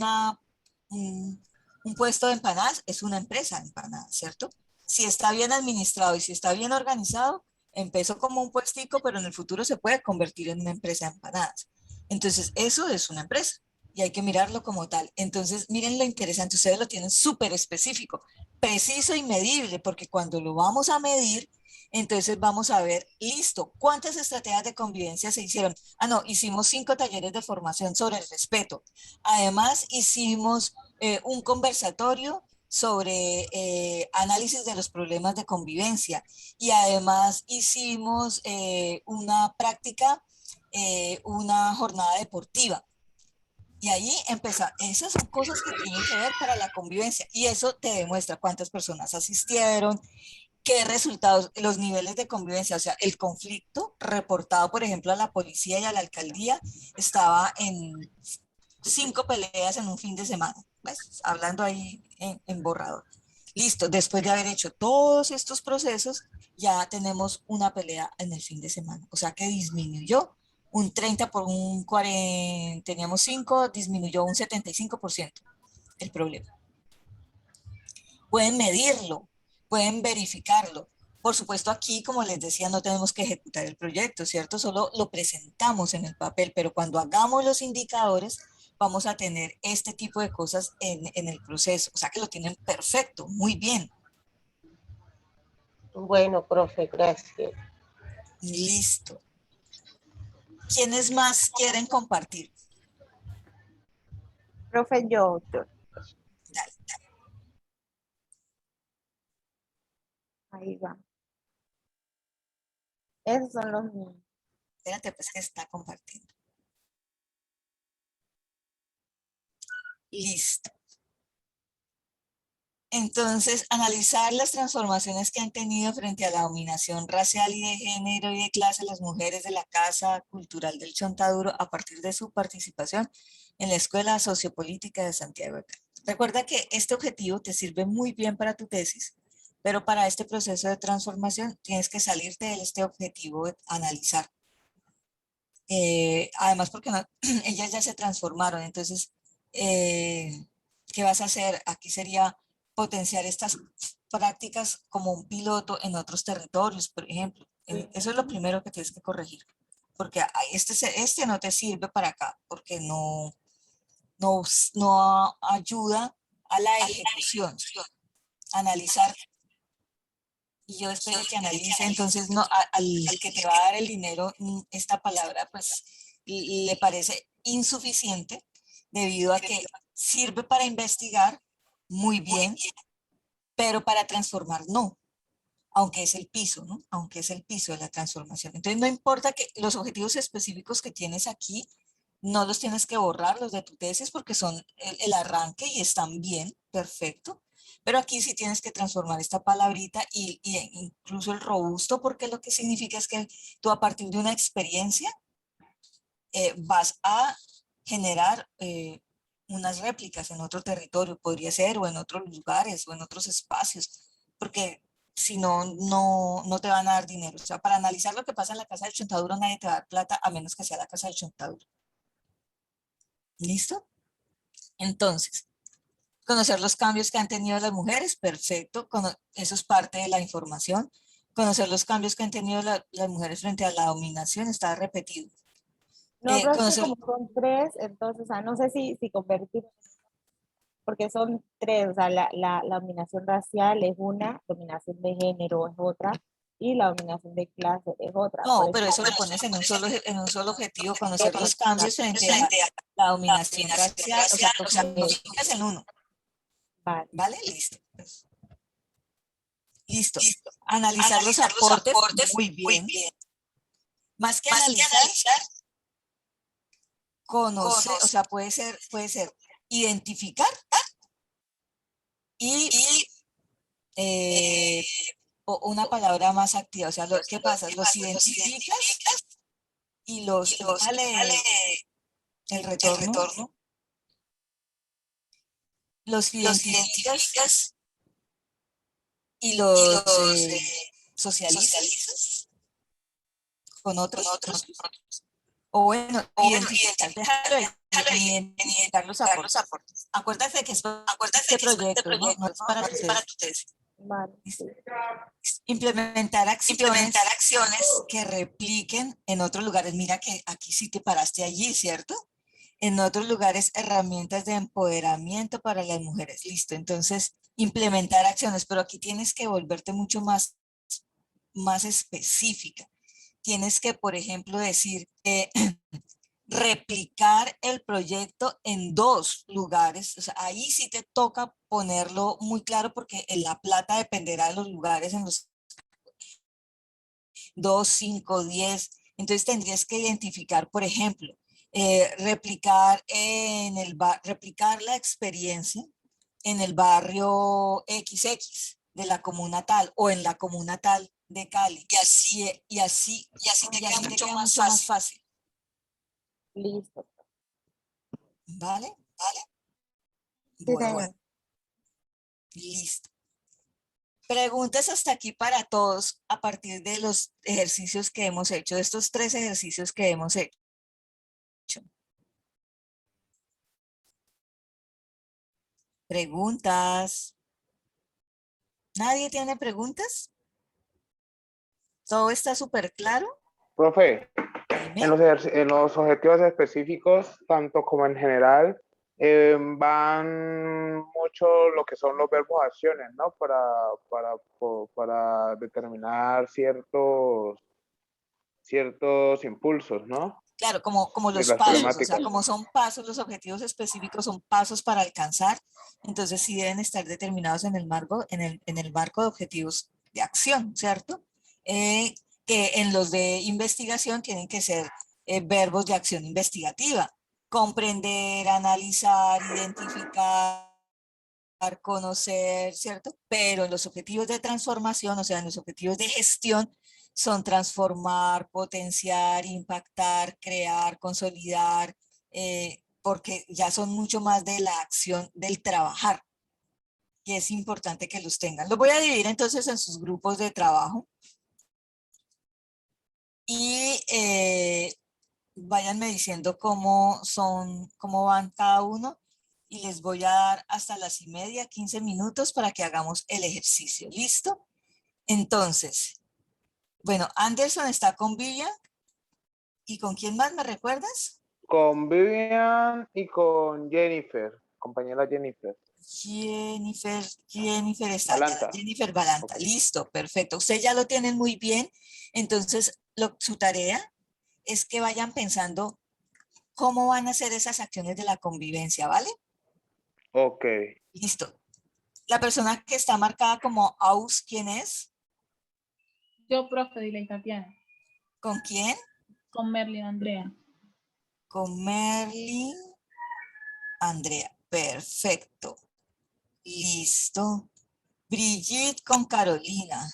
puesto de empanadas es una empresa de empanadas, ¿cierto? Si está bien administrado y si está bien organizado, empezó como un puestico, pero en el futuro se puede convertir en una empresa de empanadas. Entonces, eso es una empresa y hay que mirarlo como tal. Entonces, miren lo interesante, ustedes lo tienen súper específico, preciso y medible, porque cuando lo vamos a medir, entonces vamos a ver, listo, ¿cuántas estrategias de convivencia se hicieron? Ah, no, hicimos 5 talleres de formación sobre el respeto. Además, hicimos un conversatorio sobre análisis de los problemas de convivencia y además hicimos una práctica, una jornada deportiva. Y ahí empieza, esas son cosas que tienen que ver para la convivencia y eso te demuestra cuántas personas asistieron, qué resultados, los niveles de convivencia, o sea, el conflicto reportado, por ejemplo, a la policía y a la alcaldía estaba en 5 peleas en un fin de semana, ¿ves? Hablando ahí en borrador. Listo, después de haber hecho todos estos procesos, ya tenemos una pelea en el fin de semana, o sea que disminuyó un 30 por un 40, teníamos 5, disminuyó un 75% el problema. Pueden medirlo, pueden verificarlo. Por supuesto, aquí, como les decía, no tenemos que ejecutar el proyecto, ¿cierto? Solo lo presentamos en el papel, pero cuando hagamos los indicadores, vamos a tener este tipo de cosas en el proceso. O sea, que lo tienen perfecto, muy bien. Bueno, profe, gracias. Listo. ¿Quiénes más quieren compartir? Profe, yo. Dale. Ahí va. Esos son los míos. Espérate, pues que está compartiendo. Listo. Entonces, analizar las transformaciones que han tenido frente a la dominación racial y de género y de clase las mujeres de la Casa Cultural del Chontaduro a partir de su participación en la Escuela Sociopolítica de Santiago de Cali. Recuerda que este objetivo te sirve muy bien para tu tesis, pero para este proceso de transformación tienes que salirte de este objetivo de analizar. Además, porque ellas ya se transformaron, entonces, ¿qué vas a hacer? Aquí sería potenciar estas prácticas como un piloto en otros territorios, por ejemplo. Eso es lo primero que tienes que corregir, porque este no te sirve para acá, porque no ayuda a la ejecución, analizar. Y yo espero que analice, entonces, no, al que te va a dar el dinero, esta palabra, pues, le parece insuficiente debido a que sirve para investigar muy bien, pero para transformar no, aunque es el piso, ¿no? Aunque es el piso de la transformación. Entonces, no importa que los objetivos específicos que tienes aquí, no los tienes que borrar, los de tu tesis, porque son el arranque y están bien, perfecto. Pero aquí sí tienes que transformar esta palabrita y incluso el robusto, porque lo que significa es que tú a partir de una experiencia vas a generar unas réplicas en otro territorio, podría ser, o en otros lugares, o en otros espacios, porque si no, no te van a dar dinero. O sea, para analizar lo que pasa en la Casa del Chontaduro, nadie te va a dar plata a menos que sea la Casa del Chontaduro. ¿Listo? Entonces, conocer los cambios que han tenido las mujeres, perfecto, eso es parte de la información. Conocer los cambios que han tenido las mujeres frente a la dominación, está repetido. No, pero es que Conocer, como son 3, entonces, no sé si convertir. porque son tres, o sea, la dominación racial es una, dominación de género es otra, y la dominación de clase es otra. Por No, eso, pero eso lo pones en un solo objetivo, conocer los cambios frente a la dominación racial, o sea, los unificas en uno. vale. ¿Vale? Listo. Listo. Analizar los aportes, muy bien. Más que analizar, conocer, o sea, puede ser identificar y una palabra más activa. O sea, ¿qué pasa? Los identificas y los sale el retorno. Los identificas y los socializas con otros. O bueno, identificar, déjalo ahí, identificar los aportes. Acuérdate que este proyecto, ¿no? No es para tu tesis. Vale. Implementar acciones que repliquen en otros lugares. Mira que aquí sí te paraste allí, ¿cierto? En otros lugares, herramientas de empoderamiento para las mujeres. Listo, entonces, implementar acciones, pero aquí tienes que volverte mucho más específica. Tienes que, por ejemplo, decir, replicar el proyecto en 2 lugares. O sea, ahí sí te toca ponerlo muy claro porque la plata dependerá de los lugares en los 2, 5, 10. Entonces tendrías que identificar, por ejemplo, replicar la experiencia en el barrio XX de la comuna tal o en la comuna tal de Cali. Y así te queda mucho más fácil. Listo. ¿Vale? Sí, Bueno, señor. listo. Preguntas hasta aquí para todos a partir de los ejercicios que hemos hecho, de estos 3 ejercicios que hemos hecho. Preguntas. ¿Nadie tiene preguntas? ¿Todo está súper claro? Profe, Dime. en los objetivos específicos, tanto como en general, van mucho lo que son los verbos acciones, ¿no? Para determinar ciertos impulsos, ¿no? Claro, como De los las pasos, o sea, problemáticas. como son pasos, los objetivos específicos son pasos para alcanzar, entonces sí deben estar determinados en el marco de objetivos de acción, ¿cierto? Que en los de investigación tienen que ser verbos de acción investigativa, comprender, analizar, identificar, conocer, ¿cierto? Pero en los objetivos de transformación, o sea, en los objetivos de gestión, son transformar, potenciar, impactar, crear, consolidar, porque ya son mucho más de la acción del trabajar. Y es importante que los tengan. Los voy a dividir entonces en sus grupos de trabajo. Y váyanme diciendo cómo van cada uno. Y les voy a dar hasta las 1:30, 15 minutos para que hagamos el ejercicio. ¿Listo? Entonces, bueno, Anderson está con Vivian. ¿Y con quién más me recuerdas? Con Vivian y con Jennifer, compañera Jennifer. Jennifer está Balanta. Jennifer Balanta. Okay. Listo, perfecto. Ustedes ya lo tienen muy bien. Entonces, su tarea es que vayan pensando cómo van a hacer esas acciones de la convivencia, ¿vale? Ok. Listo. La persona que está marcada como AUS, ¿quién es? Yo, profe, Diley Tatiana. ¿Con quién? Con Merlin Andrea. Con Merlin Andrea. Perfecto. Listo. Brigitte con Carolina.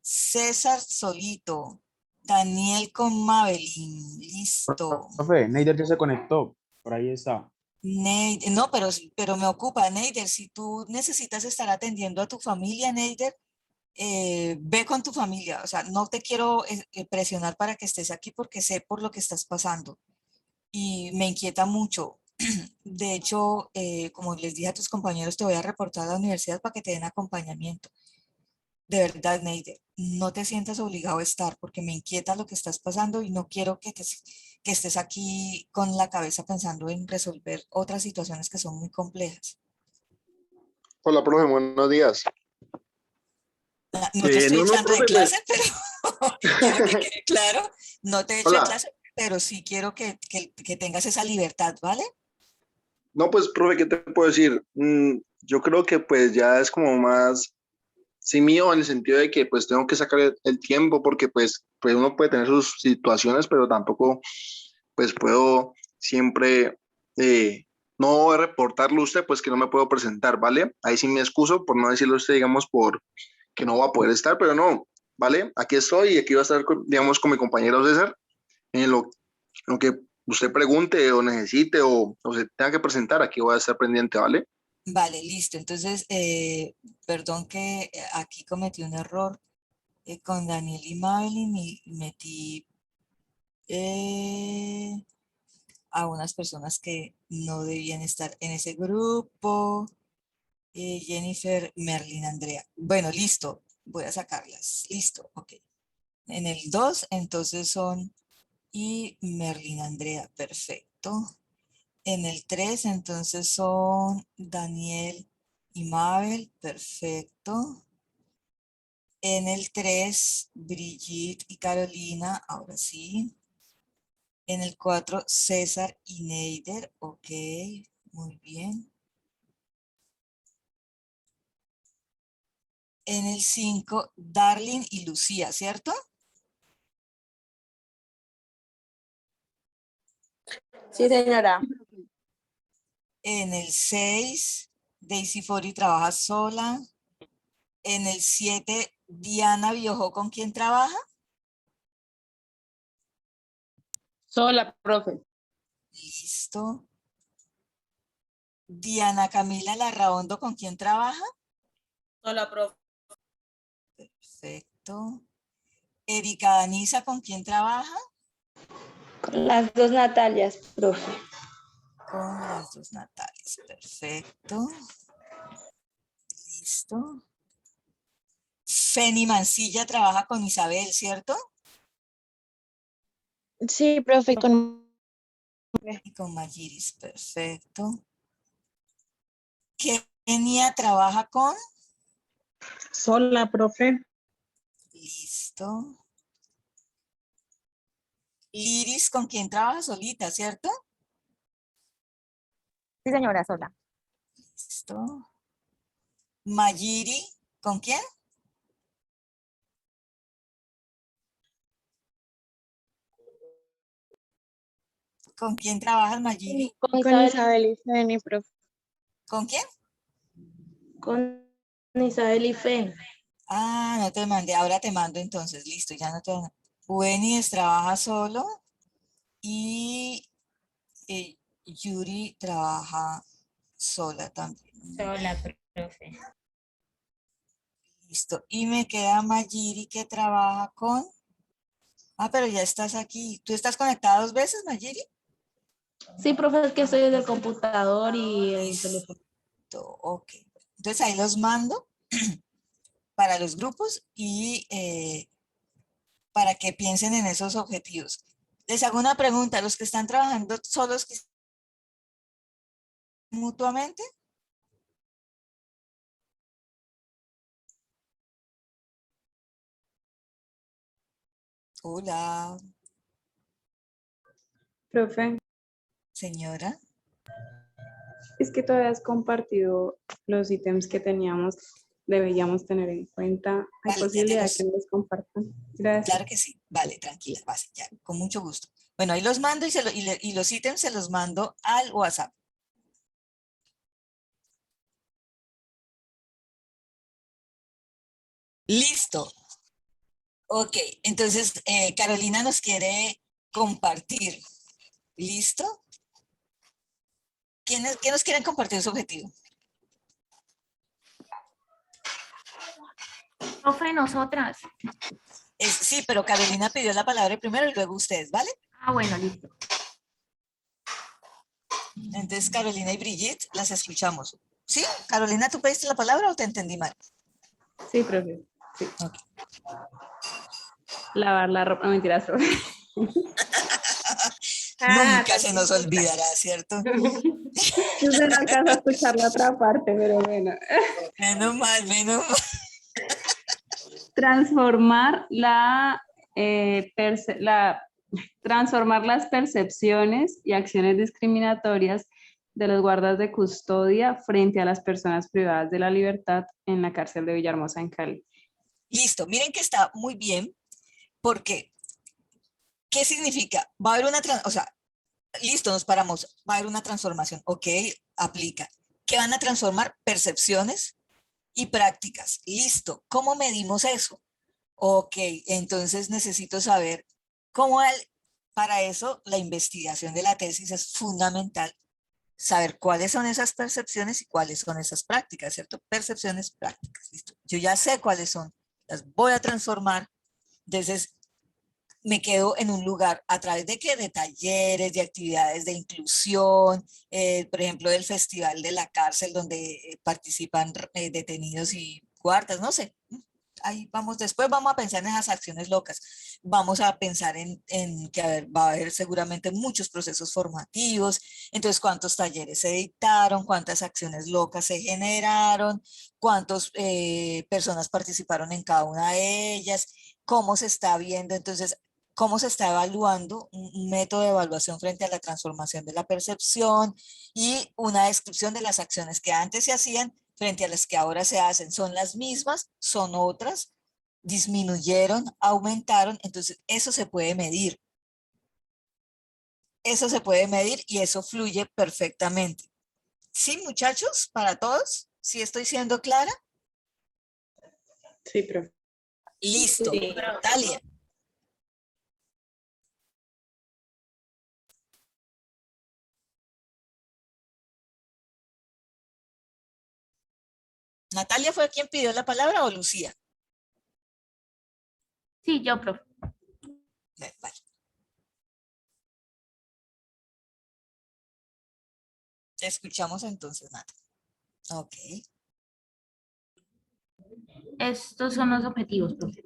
César solito. Daniel con Mabelín. Listo. Profe, Neider ya se conectó. Por ahí está. No, pero me ocupa, Neider. Si tú necesitas estar atendiendo a tu familia, Neider, ve con tu familia. O sea, no te quiero presionar para que estés aquí porque sé por lo que estás pasando. Y me inquieta mucho. De hecho, como les dije a tus compañeros, te voy a reportar a la universidad para que te den acompañamiento. De verdad, Neider, no te sientas obligado a estar porque me inquieta lo que estás pasando y no quiero que estés aquí con la cabeza pensando en resolver otras situaciones que son muy complejas. Hola, profe, buenos días. No te estoy no, echando de profe, pues, clase, pero quiero que quede claro, no te echo de hola. clase, pero sí quiero que tengas esa libertad, ¿vale? No, pues, profe, ¿qué te puedo decir? Yo creo que pues ya es como más, sí mío, en el sentido de que pues tengo que sacar el tiempo porque pues uno puede tener sus situaciones, pero tampoco pues puedo siempre no reportarlo a usted, pues que no me puedo presentar, ¿vale? Ahí sí me excuso por no decirlo a usted, digamos, por que no va a poder estar, pero no, ¿vale? Aquí estoy y aquí va a estar, digamos, con mi compañero César en lo que usted pregunte o necesite o se tenga que presentar, aquí voy a estar pendiente, ¿vale? Vale, listo. Entonces, perdón que aquí cometí un error con Daniel y Madeline y metí a unas personas que no debían estar en ese grupo. Jennifer, Merlin, Andrea. Bueno, listo. Voy a sacarlas. Listo, ok. En el 2, entonces son y Merlin, Andrea. Perfecto. En el 3, entonces son Daniel y Mabel. Perfecto. En el 3, Brigitte y Carolina. Ahora sí. En el 4, César y Neider. Ok, muy bien. En el 5, Darling y Lucía, ¿cierto? Sí, señora. En el 6, Daisy Fori trabaja sola. En el 7, Diana viajó. ¿Con quién trabaja? Sola, profe. Listo. Diana Camila Larraondo, ¿con quién trabaja? Sola, profe. Perfecto. Erika Danisa, ¿con quién trabaja? Con las dos Natalias, profe. Con las dos Natalias. Perfecto. Listo. Feni Mancilla trabaja con Isabel, ¿cierto? Sí, profe, con... Y con Mayiris. Perfecto. Kenia trabaja con... Sola, profe. Listo. Liris, ¿con quién trabaja? Solita, ¿cierto? Sí, señora, sola. Listo. Mayiri, ¿con quién? ¿Con quién trabajas, Mayiri? Con Isabel y Feni, profe. ¿Con quién? Con Isabel y Fe. Ah, no te mandé, ahora te mando entonces, listo, ya no te... Buenis trabaja solo y Yuri trabaja sola también. Sola, profe. Listo, y me queda Mayiri que trabaja con... Ah, pero ya estás aquí. ¿Tú estás conectada 2 veces, Mayiri? Sí, profe, es que estoy desde el computador y el teléfono. Ok. Entonces ahí los mando para los grupos y para que piensen en esos objetivos. Les hago una pregunta, ¿los que están trabajando solos mutuamente? Hola, Profe, señora. es que todavía has compartido los ítems que teníamos, deberíamos tener en cuenta. ¿Hay Vale, ya te posibilidad los... que nos compartan? Gracias. Claro que sí. Vale, tranquila, base, ya, con mucho gusto. Bueno, ahí los mando y los ítems se los mando al WhatsApp. Listo. Ok, entonces Carolina nos quiere compartir. ¿Listo? ¿Quiénes nos quieren compartir su objetivo? Profe, nosotras. Sí, pero Carolina pidió la palabra primero y luego ustedes, ¿vale? Ah, bueno, listo. Entonces Carolina y Brigitte las escuchamos. ¿Sí? Carolina, ¿tú pediste la palabra o te entendí mal? Sí, profe. Sí. Okay. Lavar la ropa, no mentiras, profe. Nunca se nos olvidará, ¿cierto? Yo se no alcanzo a escuchar la otra parte, pero bueno. Menos mal, menos mal. Transformar transformar las percepciones y acciones discriminatorias de los guardas de custodia frente a las personas privadas de la libertad en la cárcel de Villahermosa en Cali. Listo, miren que está muy bien, porque ¿qué significa? Va a haber una, o sea, listo, nos paramos, va a haber una transformación, ok, aplica. ¿Qué van a transformar? Percepciones y prácticas, listo. ¿Cómo medimos eso? Ok, entonces necesito saber cómo, para eso la investigación de la tesis es fundamental, saber cuáles son esas percepciones y cuáles son esas prácticas, ¿cierto? Percepciones, prácticas, listo. Yo ya sé cuáles son, las voy a transformar, entonces me quedo en un lugar a través de qué, de talleres, de actividades de inclusión, por ejemplo, del Festival de la Cárcel, donde participan detenidos y guardas, no sé. Ahí vamos, después vamos a pensar en esas acciones locas. Vamos a pensar en que va a haber seguramente muchos procesos formativos. Entonces, ¿cuántos talleres se dictaron? ¿Cuántas acciones locas se generaron? ¿Cuántas personas participaron en cada una de ellas? ¿Cómo se está viendo? Entonces, ¿cómo se está evaluando un método de evaluación frente a la transformación de la percepción y una descripción de las acciones que antes se hacían frente a las que ahora se hacen? ¿Son las mismas? ¿Son otras? ¿Disminuyeron? ¿Aumentaron? Entonces, eso se puede medir. Eso se puede medir y eso fluye perfectamente. ¿Sí, muchachos? ¿Para todos? ¿Sí estoy siendo clara? Sí, profe. Listo. Sí. Natalia. ¿Natalia fue quien pidió la palabra o Lucía? Sí, yo, profe. Vale. Escuchamos entonces, Nata. Ok. Estos son los objetivos, profe.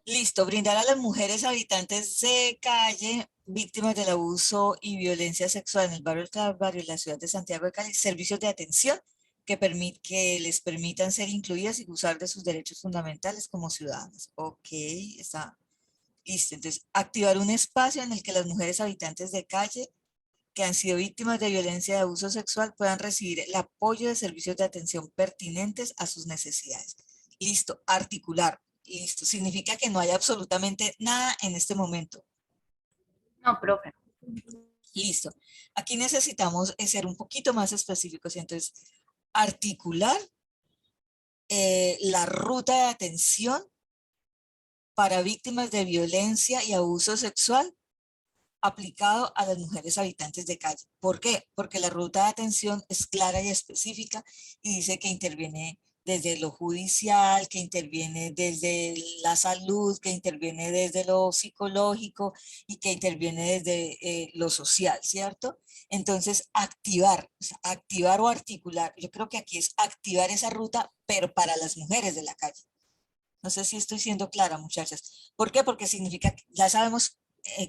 Listo, brindar a las mujeres habitantes de calle, víctimas del abuso y violencia sexual en el barrio del Calvario y la ciudad de Santiago de Cali, servicios de atención que les permitan ser incluidas y gozar de sus derechos fundamentales como ciudadanas. Ok, está listo. Entonces, activar un espacio en el que las mujeres habitantes de calle que han sido víctimas de violencia y de abuso sexual puedan recibir el apoyo de servicios de atención pertinentes a sus necesidades. Listo, articular. Listo, significa que no hay absolutamente nada en este momento. No, profe. Listo. Aquí necesitamos ser un poquito más específicos. Entonces, articular la ruta de atención para víctimas de violencia y abuso sexual aplicado a las mujeres habitantes de calle. ¿Por qué? Porque la ruta de atención es clara y específica y dice que interviene desde lo judicial, que interviene desde la salud, que interviene desde lo psicológico y que interviene desde lo social, ¿cierto? Entonces, activar, o sea, activar o articular. Yo creo que aquí es activar esa ruta, pero para las mujeres de la calle. No sé si estoy siendo clara, muchachas. ¿Por qué? Porque significa que ya sabemos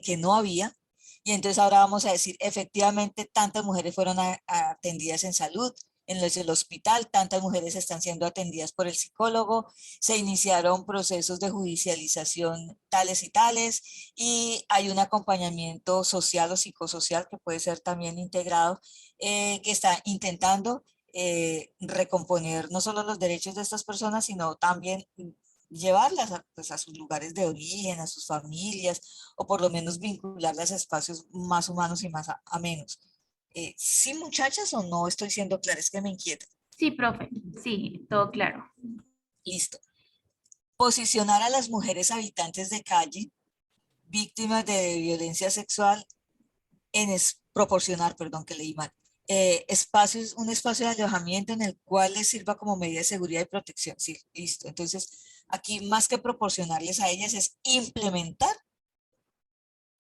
que no había, y entonces ahora vamos a decir, efectivamente, tantas mujeres fueron atendidas en salud, en el hospital, tantas mujeres están siendo atendidas por el psicólogo, se iniciaron procesos de judicialización tales y tales, y hay un acompañamiento social o psicosocial que puede ser también integrado, que está intentando recomponer no solo los derechos de estas personas, sino también llevarlas pues, a sus lugares de origen, a sus familias, o por lo menos vincularlas a espacios más humanos y más amenos. ¿Sí, muchachas, o no estoy siendo clara? Es que me inquieta. Sí, profe. Sí, todo claro. Listo. Posicionar a las mujeres habitantes de calle, víctimas de violencia sexual, proporcionar, perdón, que leí mal, un espacio de alojamiento en el cual les sirva como medida de seguridad y protección. Sí, listo. Entonces, aquí más que proporcionarles a ellas es implementar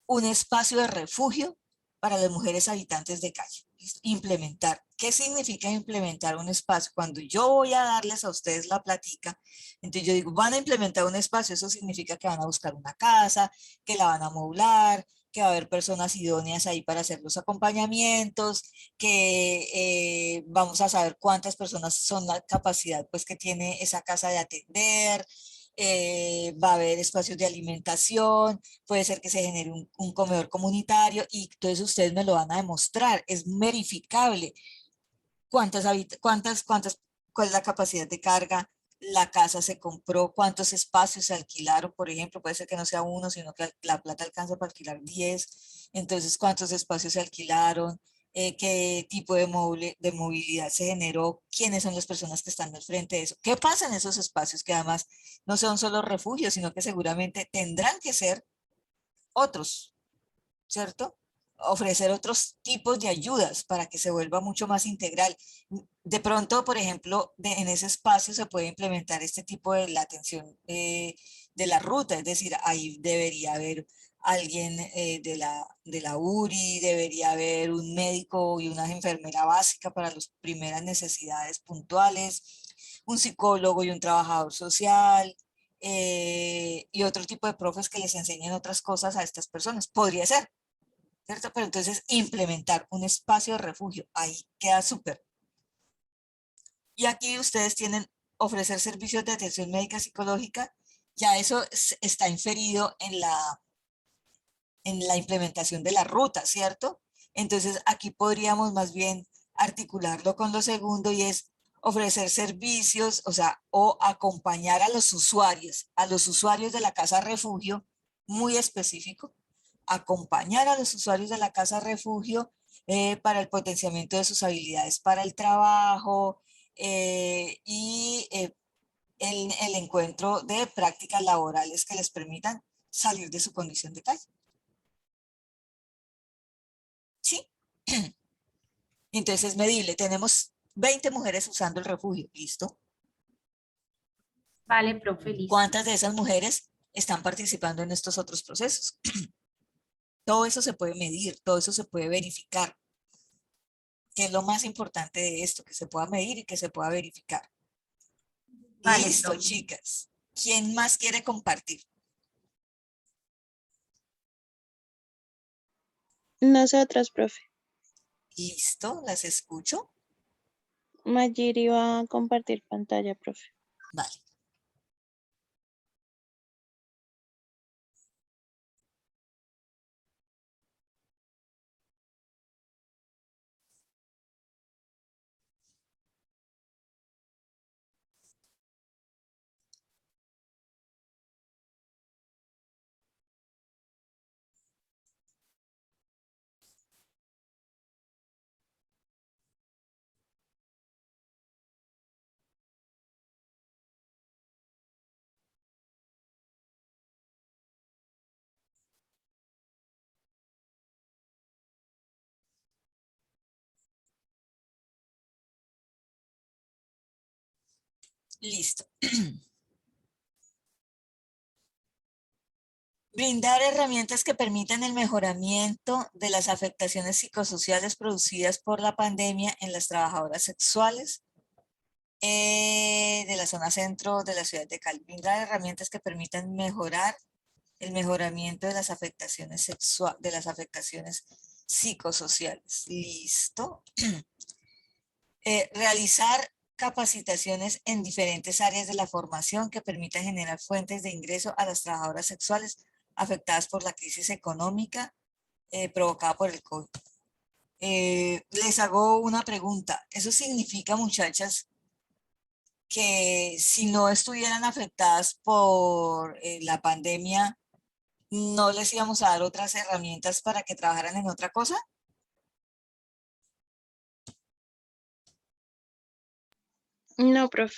un espacio de refugio para las mujeres habitantes de calle. Implementar. ¿Qué significa implementar un espacio? Cuando yo voy a darles a ustedes la platica, entonces yo digo, van a implementar un espacio, eso significa que van a buscar una casa, que la van a amoblar, que va a haber personas idóneas ahí para hacer los acompañamientos, que vamos a saber cuántas personas son la capacidad pues que tiene esa casa de atender, va a haber espacios de alimentación, puede ser que se genere un comedor comunitario y entonces ustedes me lo van a demostrar, es verificable cuál es la capacidad de carga, la casa se compró, cuántos espacios se alquilaron, por ejemplo, puede ser que no sea uno, sino que la plata alcanza para alquilar 10, entonces cuántos espacios se alquilaron, qué tipo de movilidad se generó, quiénes son las personas que están al frente de eso, qué pasa en esos espacios que además no son solo refugios, sino que seguramente tendrán que ser otros, ¿cierto? Ofrecer otros tipos de ayudas para que se vuelva mucho más integral. De pronto, por ejemplo, en ese espacio se puede implementar este tipo de la atención de la ruta, es decir, ahí debería haber alguien de la URI, debería haber un médico y una enfermera básica para las primeras necesidades puntuales, un psicólogo y un trabajador social, y otro tipo de profes que les enseñen otras cosas a estas personas. Podría ser, ¿cierto? Pero entonces implementar un espacio de refugio, ahí queda súper. Y aquí ustedes tienen ofrecer servicios de atención médica psicológica, ya eso está inferido en la implementación de la ruta, ¿cierto? Entonces aquí podríamos más bien articularlo con lo segundo y es ofrecer servicios, o sea, o acompañar a los usuarios de la casa refugio, muy específico, acompañar a los usuarios de la casa refugio para el potenciamiento de sus habilidades para el trabajo y el encuentro de prácticas laborales que les permitan salir de su condición de calle. ¿Sí? Entonces es medible. Tenemos 20 mujeres usando el refugio. ¿Listo? Vale, profe, listo. ¿Cuántas de esas mujeres están participando en estos otros procesos? Todo eso se puede medir, todo eso se puede verificar. Que es lo más importante de esto, que se pueda medir y que se pueda verificar. Vale, Listo, profe. chicas. ¿Quién más quiere compartir? Nosotros, profe. Listo, las escucho. Mayiri va a compartir pantalla, profe. Vale. Listo. Brindar herramientas que permitan el mejoramiento de las afectaciones psicosociales producidas por la pandemia en las trabajadoras sexuales de la zona centro de la ciudad de Cali. Brindar herramientas que permitan mejorar el mejoramiento de las afectaciones psicosociales. Listo. Realizar capacitaciones en diferentes áreas de la formación que permitan generar fuentes de ingreso a las trabajadoras sexuales afectadas por la crisis económica provocada por el COVID. Les hago una pregunta. ¿Eso significa, muchachas, que si no estuvieran afectadas por la pandemia, no les íbamos a dar otras herramientas para que trabajaran en otra cosa? No, profe.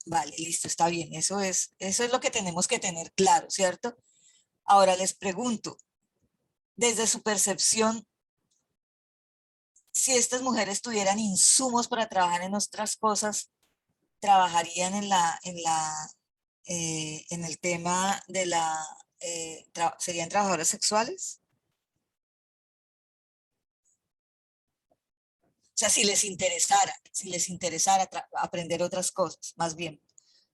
Vale, listo, está bien. Eso es lo que tenemos que tener claro, ¿cierto? Ahora les pregunto, desde su percepción, si estas mujeres tuvieran insumos para trabajar en otras cosas, ¿trabajarían en el tema de serían trabajadoras sexuales? sea, si les interesara aprender otras cosas, más bien,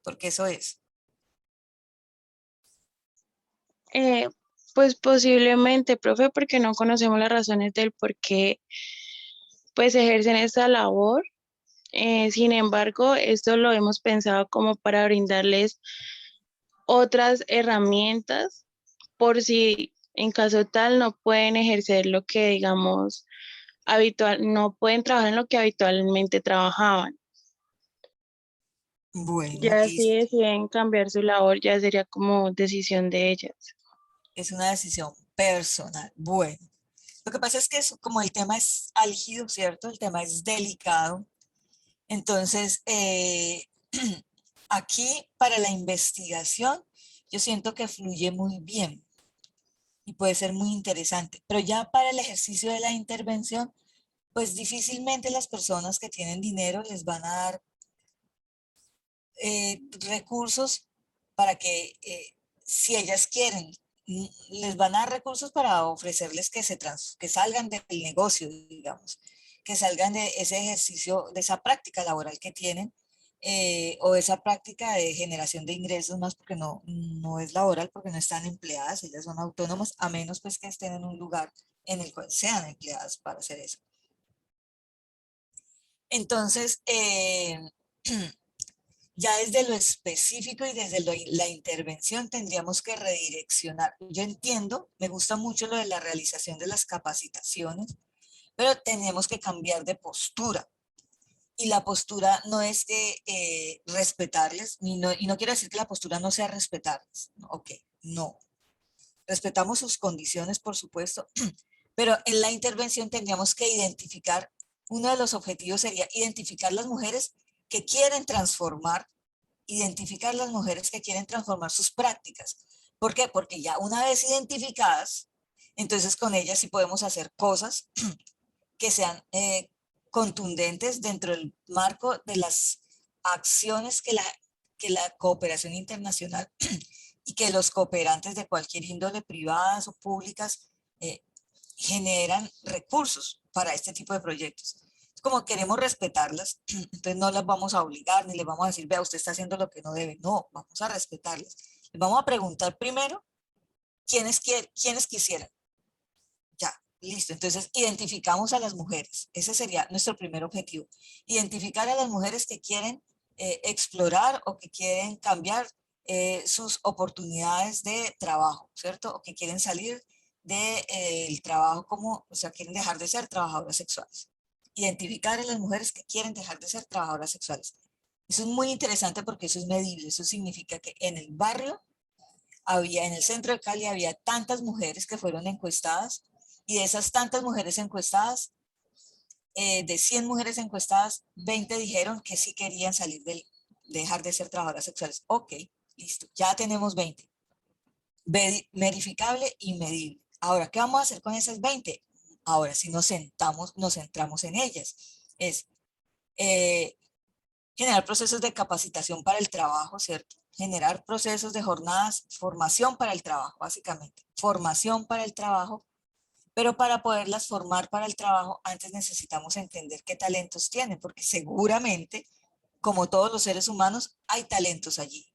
porque eso es. Pues posiblemente, profe, porque no conocemos las razones del por qué pues ejercen esta labor. Sin embargo, esto lo hemos pensado como para brindarles otras herramientas por si en caso tal no pueden ejercer lo que digamos no pueden trabajar en lo que habitualmente trabajaban. Bueno, Ya si listo. deciden cambiar su labor, ya sería como decisión de ellas. Es una decisión personal. Bueno, lo que pasa es que como el tema es álgido, ¿cierto? El tema es delicado. Entonces, aquí para la investigación, yo siento que fluye muy bien y puede ser muy interesante, pero ya para el ejercicio de la intervención, pues difícilmente las personas que tienen dinero les van a dar recursos para que, si ellas quieren, les van a dar recursos para ofrecerles que salgan del negocio, digamos, que salgan de ese ejercicio, de esa práctica laboral que tienen, o esa práctica de generación de ingresos, más porque no es laboral, porque no están empleadas, ellas son autónomas, a menos pues que estén en un lugar en el cual sean empleadas para hacer eso. Entonces, ya desde lo específico y desde la intervención tendríamos que redireccionar. Yo entiendo, me gusta mucho lo de la realización de las capacitaciones, pero tenemos que cambiar de postura. Y la postura no es que respetarles, y no quiero decir que la postura no sea respetarles. Ok, no. Respetamos sus condiciones, por supuesto, pero en la intervención tendríamos que identificar, uno de los objetivos sería identificar las mujeres que quieren transformar, identificar las mujeres que quieren transformar sus prácticas. ¿Por qué? Porque ya una vez identificadas, entonces con ellas sí podemos hacer cosas que sean contundentes dentro del marco de las acciones que la cooperación internacional y que los cooperantes de cualquier índole, privadas o públicas, generan recursos para este tipo de proyectos. Como queremos respetarlas, entonces no las vamos a obligar ni les vamos a decir, vea, usted está haciendo lo que no debe. No, vamos a respetarlas. Les vamos a preguntar primero quiénes quisieran. Ya, listo. Entonces identificamos a las mujeres. Ese sería nuestro primer objetivo. Identificar a las mujeres que quieren explorar o que quieren cambiar sus oportunidades de trabajo, ¿cierto? O que quieren salir del trabajo o sea, quieren dejar de ser trabajadoras sexuales. Identificar a las mujeres que quieren dejar de ser trabajadoras sexuales. Eso es muy interesante porque eso es medible. Eso significa que en el barrio en el centro de Cali había tantas mujeres que fueron encuestadas y de esas tantas mujeres encuestadas, de 100 mujeres encuestadas, 20 dijeron que sí querían dejar de ser trabajadoras sexuales. Ok, listo, ya tenemos 20. Verificable y medible. Ahora, ¿qué vamos a hacer con esas 20? Ahora, si nos centramos en ellas, es generar procesos de capacitación para el trabajo, ¿cierto? Generar procesos de jornadas, formación para el trabajo, básicamente. Formación para el trabajo, pero para poderlas formar para el trabajo, antes necesitamos entender qué talentos tienen, porque seguramente, como todos los seres humanos, hay talentos allí,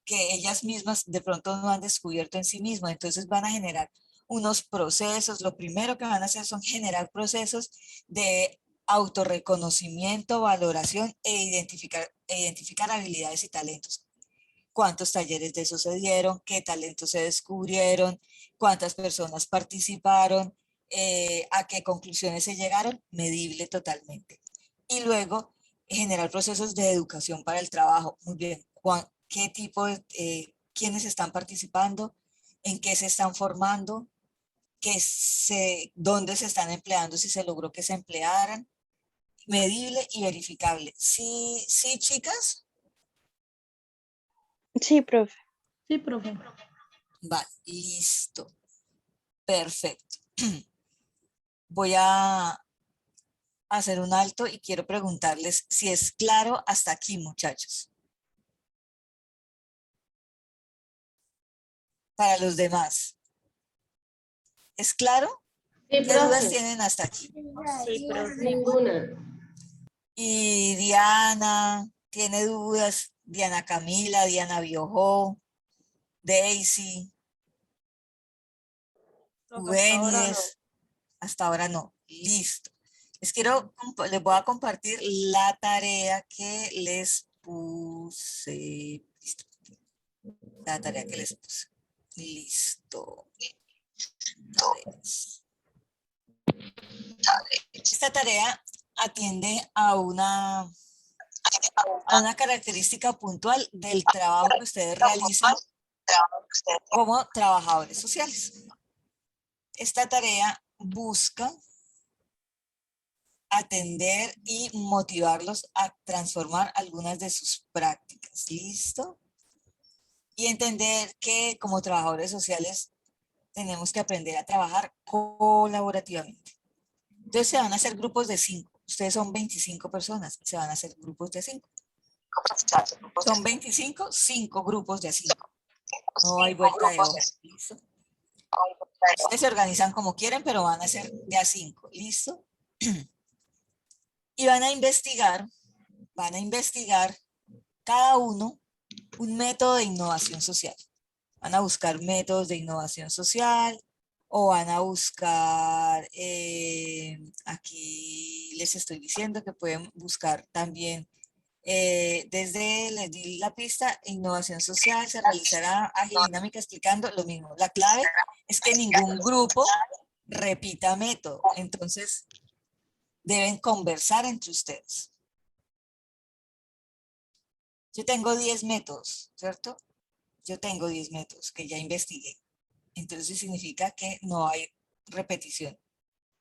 que ellas mismas de pronto no han descubierto en sí mismas. Entonces van a generar unos procesos. Lo primero que van a hacer son generar procesos de autorreconocimiento, valoración identificar habilidades y talentos. ¿Cuántos talleres de eso se dieron? ¿Qué talentos se descubrieron? ¿Cuántas personas participaron? ¿A qué conclusiones se llegaron? Medible totalmente. Y luego generar procesos de educación para el trabajo. Muy bien, ¿qué tipo de, quiénes están participando? ¿En qué se están formando? ¿Dónde se están empleando? Si se logró que se emplearan. Medible y verificable. ¿Sí, sí, chicas? Sí, profe. Sí, profe. Vale, listo. Perfecto. Voy a hacer un alto y quiero preguntarles si es claro hasta aquí, muchachos. Para los demás. ¿Es claro? Sí, ¿Qué dudas profe. tienen hasta aquí? Sí, pero ninguna. Y Diana, ¿tiene dudas? Diana Camila, Diana Biojó, Daisy, Eugenides, hasta ahora no. Listo. Les voy a compartir la tarea que les puse. Listo. La tarea que les puse. Listo. A ver. Esta tarea atiende a una característica puntual del trabajo que ustedes realizan como trabajadores sociales. Esta tarea busca atender y motivarlos a transformar algunas de sus prácticas. ¿Listo? Y entender que como trabajadores sociales tenemos que aprender a trabajar colaborativamente. Entonces se van a hacer grupos de 5. Ustedes son 25 personas, se van a hacer grupos de 5. Son 25, 5 grupos de 5. No hay vuelta de hoja. ¿Listo? Ustedes se organizan como quieren, pero van a ser de a 5. ¿Listo? Y van a investigar cada uno un método de innovación social. Van a buscar métodos de innovación social o van a buscar, aquí les estoy diciendo que pueden buscar también, les di la pista, innovación social, se realizará ágil dinámica explicando lo mismo. La clave es que ningún grupo repita método, entonces deben conversar entre ustedes. Yo tengo 10 métodos, ¿cierto? Yo tengo 10 métodos que ya investigué. Entonces significa que no hay repetición.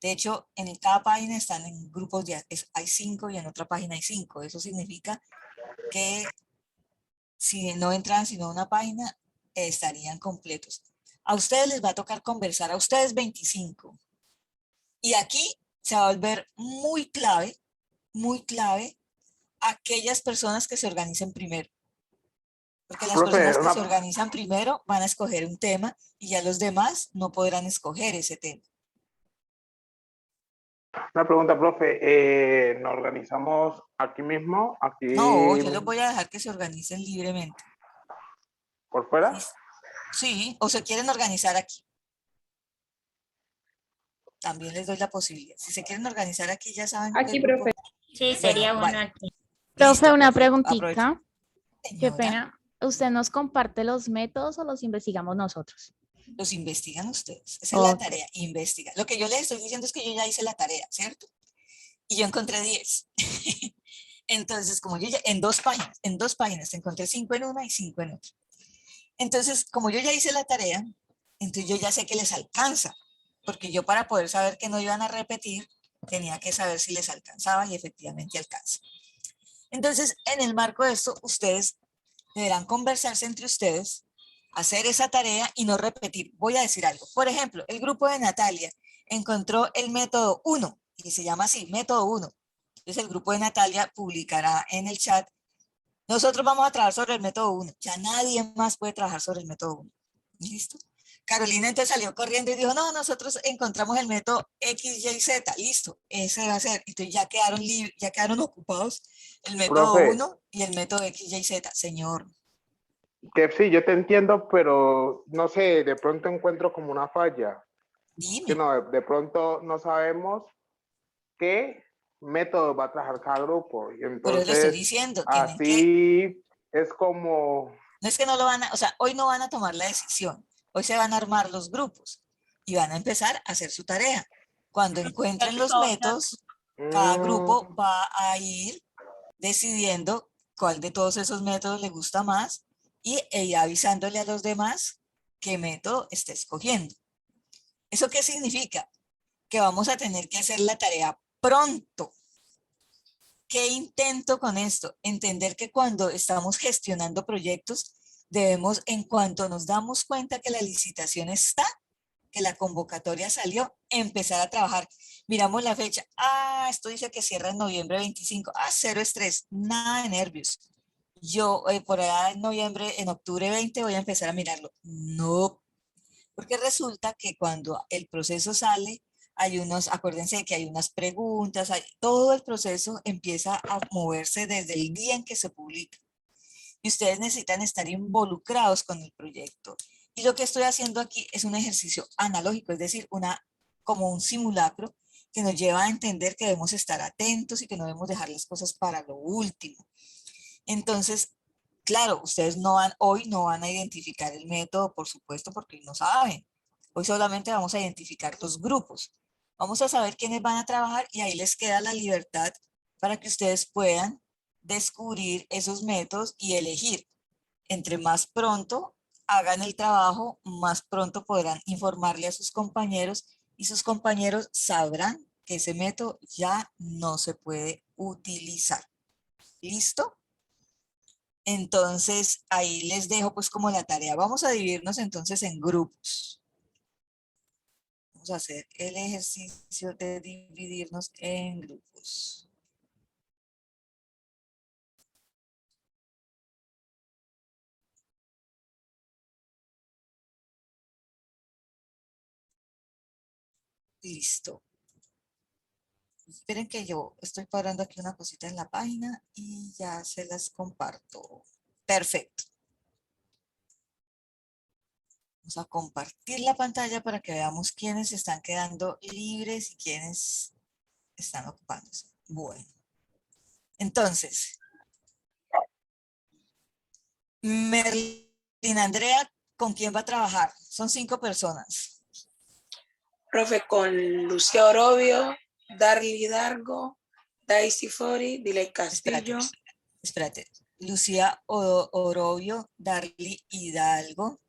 De hecho, en cada página están en grupos de, hay 5 y en otra página hay 5. Eso significa que si no entran sino a una página, estarían completos. A ustedes les va a tocar conversar, a ustedes 25. Y aquí se va a volver muy clave aquellas personas que se organicen primero. Porque las personas que se organizan primero van a escoger un tema y ya los demás no podrán escoger ese tema. Una pregunta, profe. ¿Nos organizamos aquí mismo? Aquí No, yo los voy a dejar que se organicen libremente. ¿Por fuera? Sí, o se quieren organizar aquí. También les doy la posibilidad. Si se quieren organizar aquí, ya saben. Aquí, profe. Sí, sería bueno aquí. Profe, una perfecto. preguntita. Qué Señora, pena. ¿Usted nos comparte los métodos o los investigamos nosotros? los investigan ustedes. Esa es la tarea, investigar. Lo que yo les estoy diciendo es que yo ya hice la tarea, ¿cierto? Y yo encontré 10. Entonces, como yo ya, en dos páginas, encontré 5 en una y 5 en otra. Entonces, como yo ya hice la tarea, entonces yo ya sé que les alcanza, porque yo para poder saber que no iban a repetir, tenía que saber si les alcanzaba y efectivamente alcanza. Entonces, en el marco de esto, ustedes deberán conversarse entre ustedes, hacer esa tarea y no repetir. Voy a decir algo. Por ejemplo, el grupo de Natalia encontró el método 1 y se llama así, método 1. Entonces el grupo de Natalia publicará en el chat, nosotros vamos a trabajar sobre el método 1. Ya nadie más puede trabajar sobre el método 1. ¿Listo? Carolina entonces salió corriendo y dijo, no, nosotros encontramos el método X, Y, Z. Listo, ese va a ser. Entonces ya quedaron ocupados el método 1 y el método X, Y, Z. Señor. Que sí, yo te entiendo, pero no sé, de pronto encuentro como una falla. Dime. Que no, de pronto no sabemos qué método va a trabajar cada grupo. Y entonces, pero lo estoy diciendo. Así es como... No es que no lo van a, o sea, hoy no van a tomar la decisión. Hoy se van a armar los grupos y van a empezar a hacer su tarea. Cuando encuentren los métodos, cada grupo va a ir decidiendo cuál de todos esos métodos le gusta más y ir avisándole a los demás qué método está escogiendo. ¿Eso qué significa? Que vamos a tener que hacer la tarea pronto. ¿Qué intento con esto? Entender que cuando estamos gestionando proyectos, debemos, en cuanto nos damos cuenta que la licitación está, que la convocatoria salió, empezar a trabajar. Miramos la fecha. Esto dice que cierra en noviembre 25. Cero estrés, nada de nervios. Yo por allá en octubre 20 voy a empezar a mirarlo. No, porque resulta que cuando el proceso sale, acuérdense que hay unas preguntas, todo el proceso empieza a moverse desde el día en que se publica. Y ustedes necesitan estar involucrados con el proyecto. Y lo que estoy haciendo aquí es un ejercicio analógico, es decir, como un simulacro que nos lleva a entender que debemos estar atentos y que no debemos dejar las cosas para lo último. Entonces, claro, ustedes hoy no van a identificar el método, por supuesto, porque no saben. Hoy solamente vamos a identificar los grupos. Vamos a saber quiénes van a trabajar y ahí les queda la libertad para que ustedes puedan descubrir esos métodos y elegir. Entre más pronto hagan el trabajo, más pronto podrán informarle a sus compañeros y sus compañeros sabrán que ese método ya no se puede utilizar. ¿Listo? Entonces, ahí les dejo pues como la tarea. Vamos a dividirnos entonces en grupos. Vamos a hacer el ejercicio de dividirnos en grupos. Listo. Esperen que yo estoy parando aquí una cosita en la página y ya se las comparto. Perfecto. Vamos a compartir la pantalla para que veamos quiénes están quedando libres y quiénes están ocupándose. Bueno. Entonces, Merlina Andrea, ¿con quién va a trabajar? Son 5 personas. Profe, con Lucía Orobio, Darly Dargo, Daisy Fori, Diley Castillo. Espérate. Lucía Orobio, Darly Hidalgo,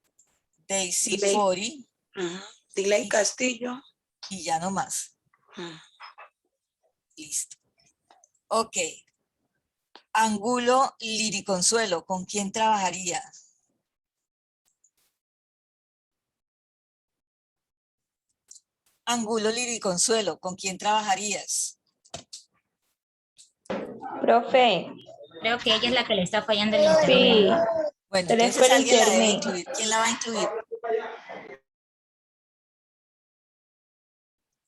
Daisy Fori. Diley Castillo. Y ya no más. Listo. Ok. Angulo Liriconsuelo, ¿con quién trabajaría? Angulo Liriconsuelo, ¿con quién trabajarías? Profe. Creo que ella es la que le está fallando el internet. Sí. Bueno, entonces alguien la debe incluir. ¿Quién la va a incluir?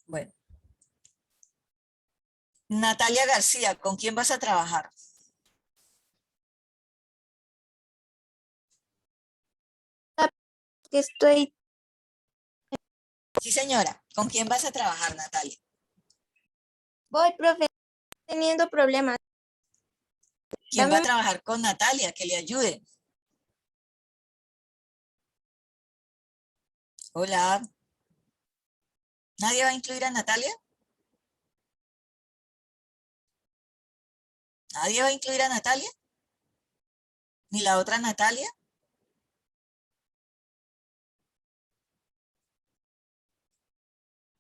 Bueno. Natalia García, ¿con quién vas a trabajar? Estoy. Sí, señora. ¿Con quién vas a trabajar, Natalia? Voy, profe, teniendo problemas. ¿Quién va a trabajar con Natalia? Que le ayude. Hola. ¿Nadie va a incluir a Natalia? ¿Nadie va a incluir a Natalia? ¿Ni la otra Natalia?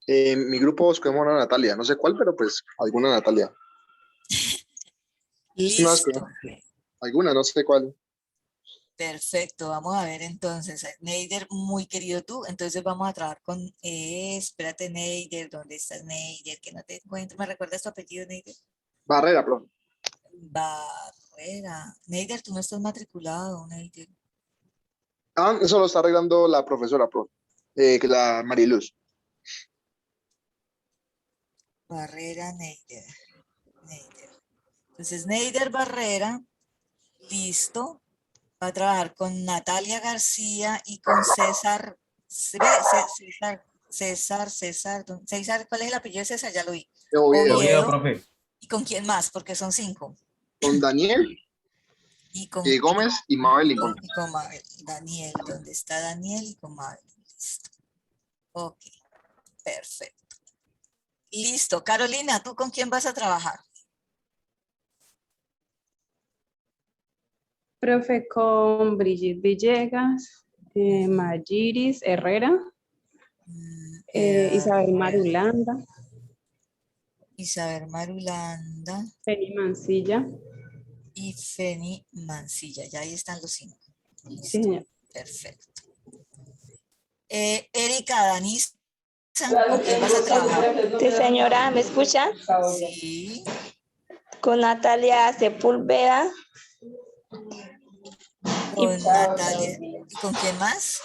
Mi grupo escogemos a Natalia, no sé cuál, pero pues alguna Natalia. Listo. Alguna, no sé cuál. Perfecto, vamos a ver entonces. Neider, muy querido tú, entonces vamos a trabajar con, espérate Neider, ¿dónde estás Neider? Que no te encuentro, ¿me recuerdas tu apellido Neider? Barrera, profe. Barrera. Neider, tú no estás matriculado, Neider. Ah, eso lo está arreglando la profesora, profe, que la Mariluz. Barrera, Neider. Entonces, Neider Barrera, listo. Va a trabajar con Natalia García y con César. César, ¿cuál es el apellido de César? Ya lo vi. Oviedo, profe. ¿Y con quién más? Porque son 5. Con Daniel. Y con Gómez y Mabel. Y con Mabel. Daniel, ¿dónde está Daniel? Y con Mabel. Listo. Ok, perfecto. Listo. Carolina, ¿tú con quién vas a trabajar? Profe, con Brigitte Villegas, Mayiris Herrera, Isabel Marulanda. Isabel Marulanda. Feni Mancilla. Y Feni Mancilla. Ya ahí están los 5. Sí, señor. Perfecto. Erika Danisa, ¿con quién vas a trabajar? Sí, señora, ¿me escucha? Sí. Con Natalia Sepúlveda. Con Natalia. ¿Y con quién más?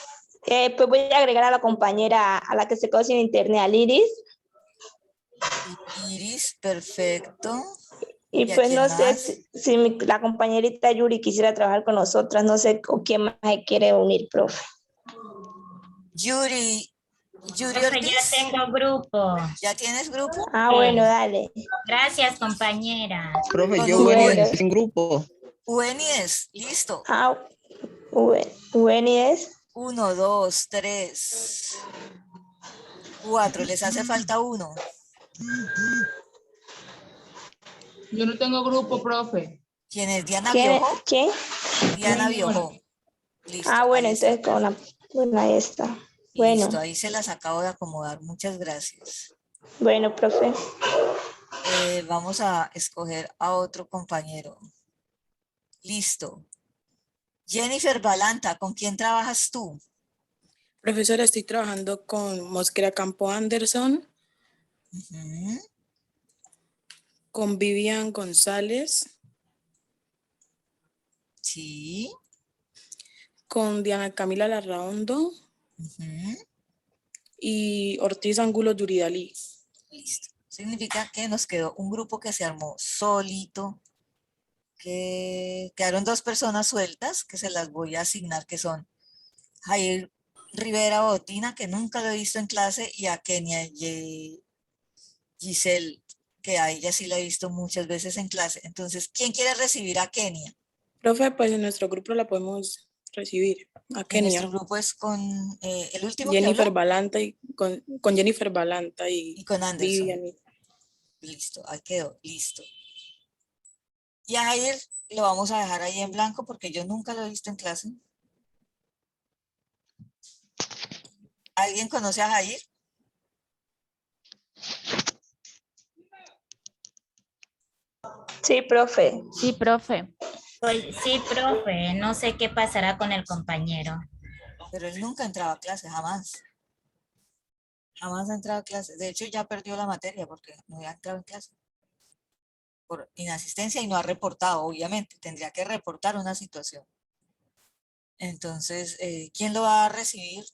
Pues voy a agregar a la compañera a la que se quedó sin internet, a Liris. Iris, perfecto. Y ¿Y a pues quién no sé más? si la compañerita Yuri quisiera trabajar con nosotras, no sé con quién más se quiere unir, profe. Yuri Profe, ya Ortiz. tengo grupo. ¿Ya tienes grupo? Ah, bueno, dale. Gracias, compañera. Profe, yo Bueno, venía Bueno. sin grupo. UNIES, listo. Ah, bueno, es 1, 2, 3, 4. Les hace falta uno. Yo no tengo grupo, profe. ¿Quién es? ¿Diana ¿quién? Biojó? ¿Quién? Diana Ninguna. Biojó. Listo, Ah, bueno, ahí está. entonces con la, bueno, ahí está. Bueno, Listo, ahí se las acabo de acomodar. Muchas gracias. bueno, profe. Vamos a escoger a otro compañero. Listo. Jennifer Balanta, ¿con quién trabajas tú? Profesora, estoy trabajando con Mosquera Campo Anderson, Ujú. con Vivian González, Sí. con Diana Camila Larraondo Ujú. y Ortiz Angulo Duridalí. Listo. Significa que nos quedó un grupo que se armó solito, que quedaron 2 personas sueltas, que se las voy a asignar, que son Jair Rivera Botina, que nunca lo he visto en clase, y a Kenia Giselle, que a ella sí la he visto muchas veces en clase. Entonces, ¿quién quiere recibir a Kenia? Profe, pues en nuestro grupo la podemos recibir a En nuestro Kenia. grupo es con el último que Jennifer habló Balanta y con Jennifer Balanta y y con Anderson. Vivian. Listo, ahí quedó, listo. Y a Jair lo vamos a dejar ahí en blanco porque yo nunca lo he visto en clase. ¿Alguien conoce a Jair? Sí, profe. Sí, profe. Pues sí, profe, no sé qué pasará con el compañero. Pero él nunca entraba a clase, jamás. Jamás ha entrado a clase. De hecho, ya perdió la materia porque no había entrado en clase. Por inasistencia y no ha reportado, obviamente. Tendría que reportar una situación. Entonces, ¿quién lo va a recibir?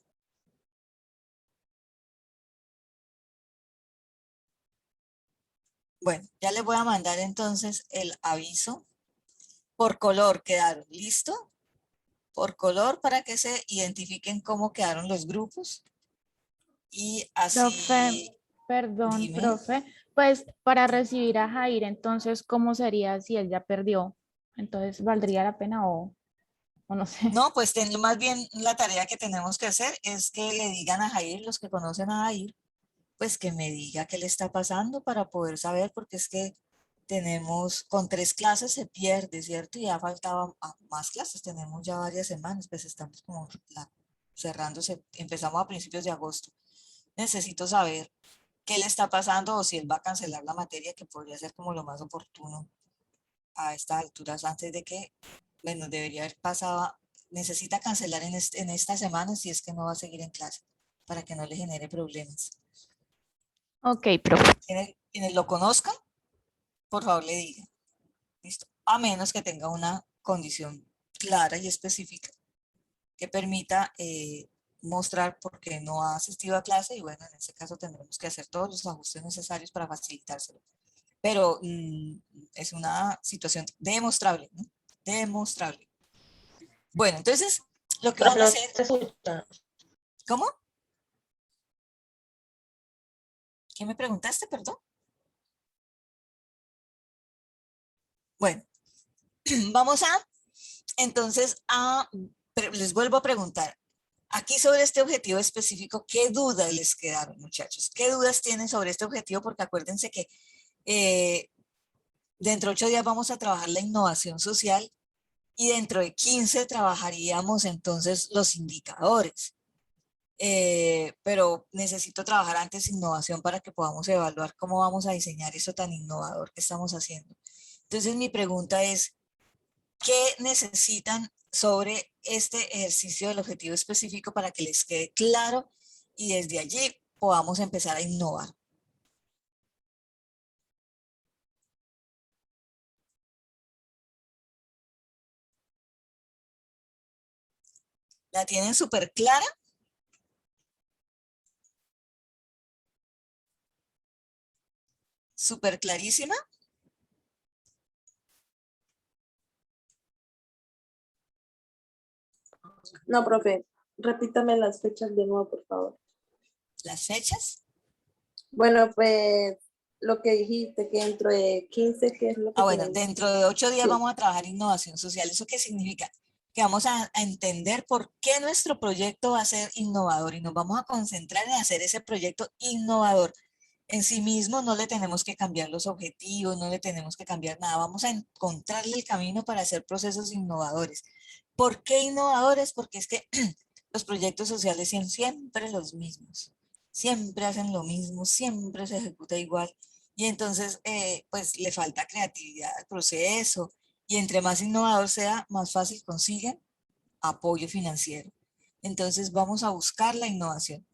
Bueno, ya les voy a mandar entonces el aviso. Por color quedaron, ¿listo? Por color para que se identifiquen cómo quedaron los grupos. Y Profe, así, perdón, dime. profe. Pues para recibir a Jair, entonces, ¿cómo sería si él ya perdió? Entonces, ¿valdría la pena o no sé? No, pues más bien la tarea que tenemos que hacer es que le digan a Jair, los que conocen a Jair, pues que me diga qué le está pasando para poder saber, porque es que tenemos, con 3 clases se pierde, ¿cierto? Y ya faltaban más clases, tenemos ya varias semanas, pues estamos como cerrándose, empezamos a principios de agosto. Necesito saber qué le está pasando o si él va a cancelar la materia, que podría ser como lo más oportuno a estas alturas antes de que, bueno, debería haber pasado, necesita cancelar en esta semana si es que no va a seguir en clase, para que no le genere problemas. Ok, profe. Quienes lo conozcan, por favor le digan. ¿Listo? A menos que tenga una condición clara y específica que permita mostrar por qué no ha asistido a clase y bueno, en ese caso tendremos que hacer todos los ajustes necesarios para facilitárselo. Pero es una situación demostrable, ¿no? Demostrable. Bueno, entonces, lo que Profe, van a no hacer... se escucha. ¿Cómo? ¿Qué me preguntaste, perdón? Bueno, vamos entonces, les vuelvo a preguntar, aquí sobre este objetivo específico, ¿qué dudas les quedaron, muchachos? ¿Qué dudas tienen sobre este objetivo? Porque acuérdense que dentro de 8 días vamos a trabajar la innovación social y dentro de 15 trabajaríamos entonces los indicadores. Pero necesito trabajar antes innovación para que podamos evaluar cómo vamos a diseñar eso tan innovador que estamos haciendo. Entonces mi pregunta es, ¿qué necesitan sobre este ejercicio del objetivo específico para que les quede claro y desde allí podamos empezar a innovar? ¿La tienen súper clara? súper clarísima. No, profe, repítame las fechas de nuevo, por favor. ¿Las fechas? Bueno, pues lo que dijiste, que dentro de 15, ¿qué es lo que Bueno, tenemos? dentro de 8 días Sí. vamos a trabajar innovación social. ¿Eso qué significa? Que vamos a entender por qué nuestro proyecto va a ser innovador y nos vamos a concentrar en hacer ese proyecto innovador. En sí mismo no le tenemos que cambiar los objetivos, no le tenemos que cambiar nada. Vamos a encontrarle el camino para hacer procesos innovadores. ¿Por qué innovadores? Porque es que los proyectos sociales son siempre los mismos. Siempre hacen lo mismo, siempre se ejecuta igual. Y entonces, pues le falta creatividad al proceso. Y entre más innovador sea, más fácil consiguen apoyo financiero. Entonces vamos a buscar la innovación.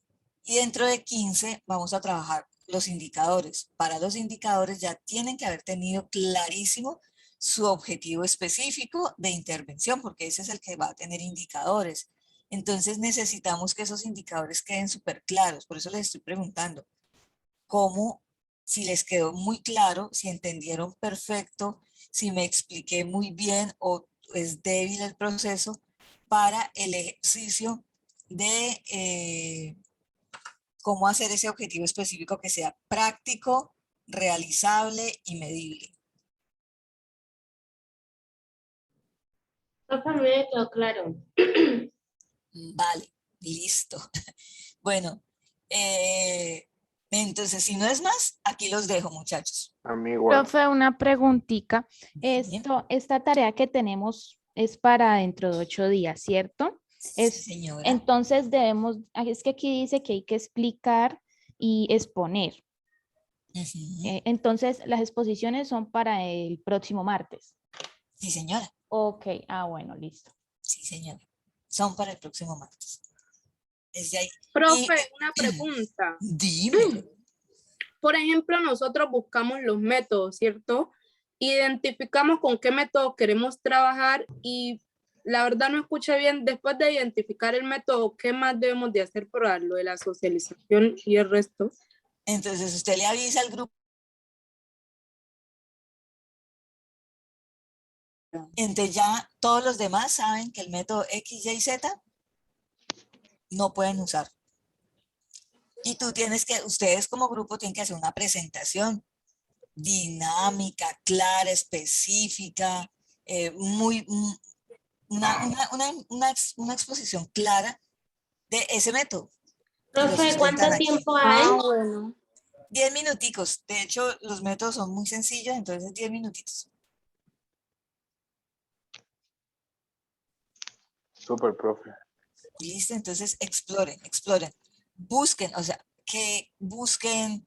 Y dentro de 15 vamos a trabajar los indicadores. Para los indicadores ya tienen que haber tenido clarísimo su objetivo específico de intervención, porque ese es el que va a tener indicadores. Entonces necesitamos que esos indicadores queden súper claros. Por eso les estoy preguntando cómo, si les quedó muy claro, si entendieron perfecto, si me expliqué muy bien o es débil el proceso para el ejercicio de cómo hacer ese objetivo específico que sea práctico, realizable y medible. Profe, me quedó claro. Vale, listo. Bueno, entonces si no es más, aquí los dejo, muchachos. Amigo. Profe, una preguntita. Esta tarea que tenemos es para dentro de 8 días, ¿cierto? Sí, señora. Entonces debemos, es que aquí dice que hay que explicar y exponer. Entonces las exposiciones son para el próximo martes. Sí, señora. Ok, bueno, listo. Sí, señora. Son para el próximo martes. Desde ahí. Profe, una pregunta. Dime. Por ejemplo, nosotros buscamos los métodos, ¿cierto? Identificamos con qué método queremos trabajar y la verdad no escuché bien. Después de identificar el método, ¿qué más debemos de hacer para lo de la socialización y el resto? Entonces usted le avisa al grupo. Entonces ya todos los demás saben que el método X, Y, Z no pueden usar. Y ustedes como grupo tienen que hacer una presentación dinámica, clara, específica, una exposición clara de ese método. Profe, ¿cuánto tiempo hay? Bueno. 10 minuticos. De hecho, los métodos son muy sencillos, entonces 10 minutitos. Súper, profe. Listo, entonces exploren. Busquen, o sea, que busquen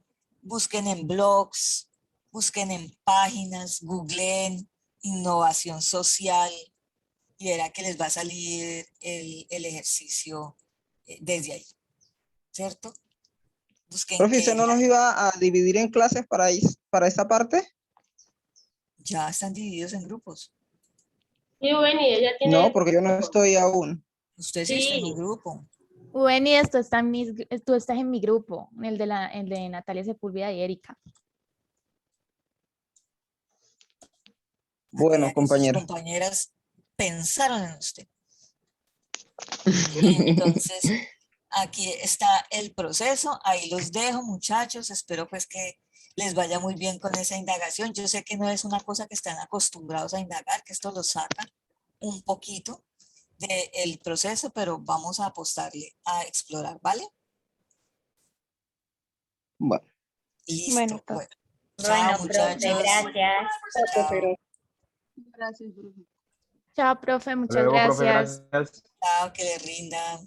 en blogs, busquen en páginas, googleen innovación social y verá que les va a salir el ejercicio desde ahí, ¿cierto? Busquen Profe, ¿usted no nos iba a dividir en clases para esa parte? Ya están divididos en grupos. Y bueno, y ella tiene... No, porque yo no estoy aún. Usted sí está en un grupo. Wendy, tú estás en mi grupo, el de Natalia Sepúlveda y Erika. Bueno, compañera. Sus compañeras pensaron en usted. Entonces, aquí está el proceso. Ahí los dejo, muchachos. Espero pues que les vaya muy bien con esa indagación. Yo sé que no es una cosa que están acostumbrados a indagar, que esto los saca un poquito del proceso, pero vamos a apostarle a explorar, ¿vale? Bueno. Listo. Bueno, Bueno. Bueno, Chao, profe, muchachos. gracias. Chao. Gracias, profe. Chao, profe, muchas Luego, profe, gracias. gracias. Chao, que le rinda.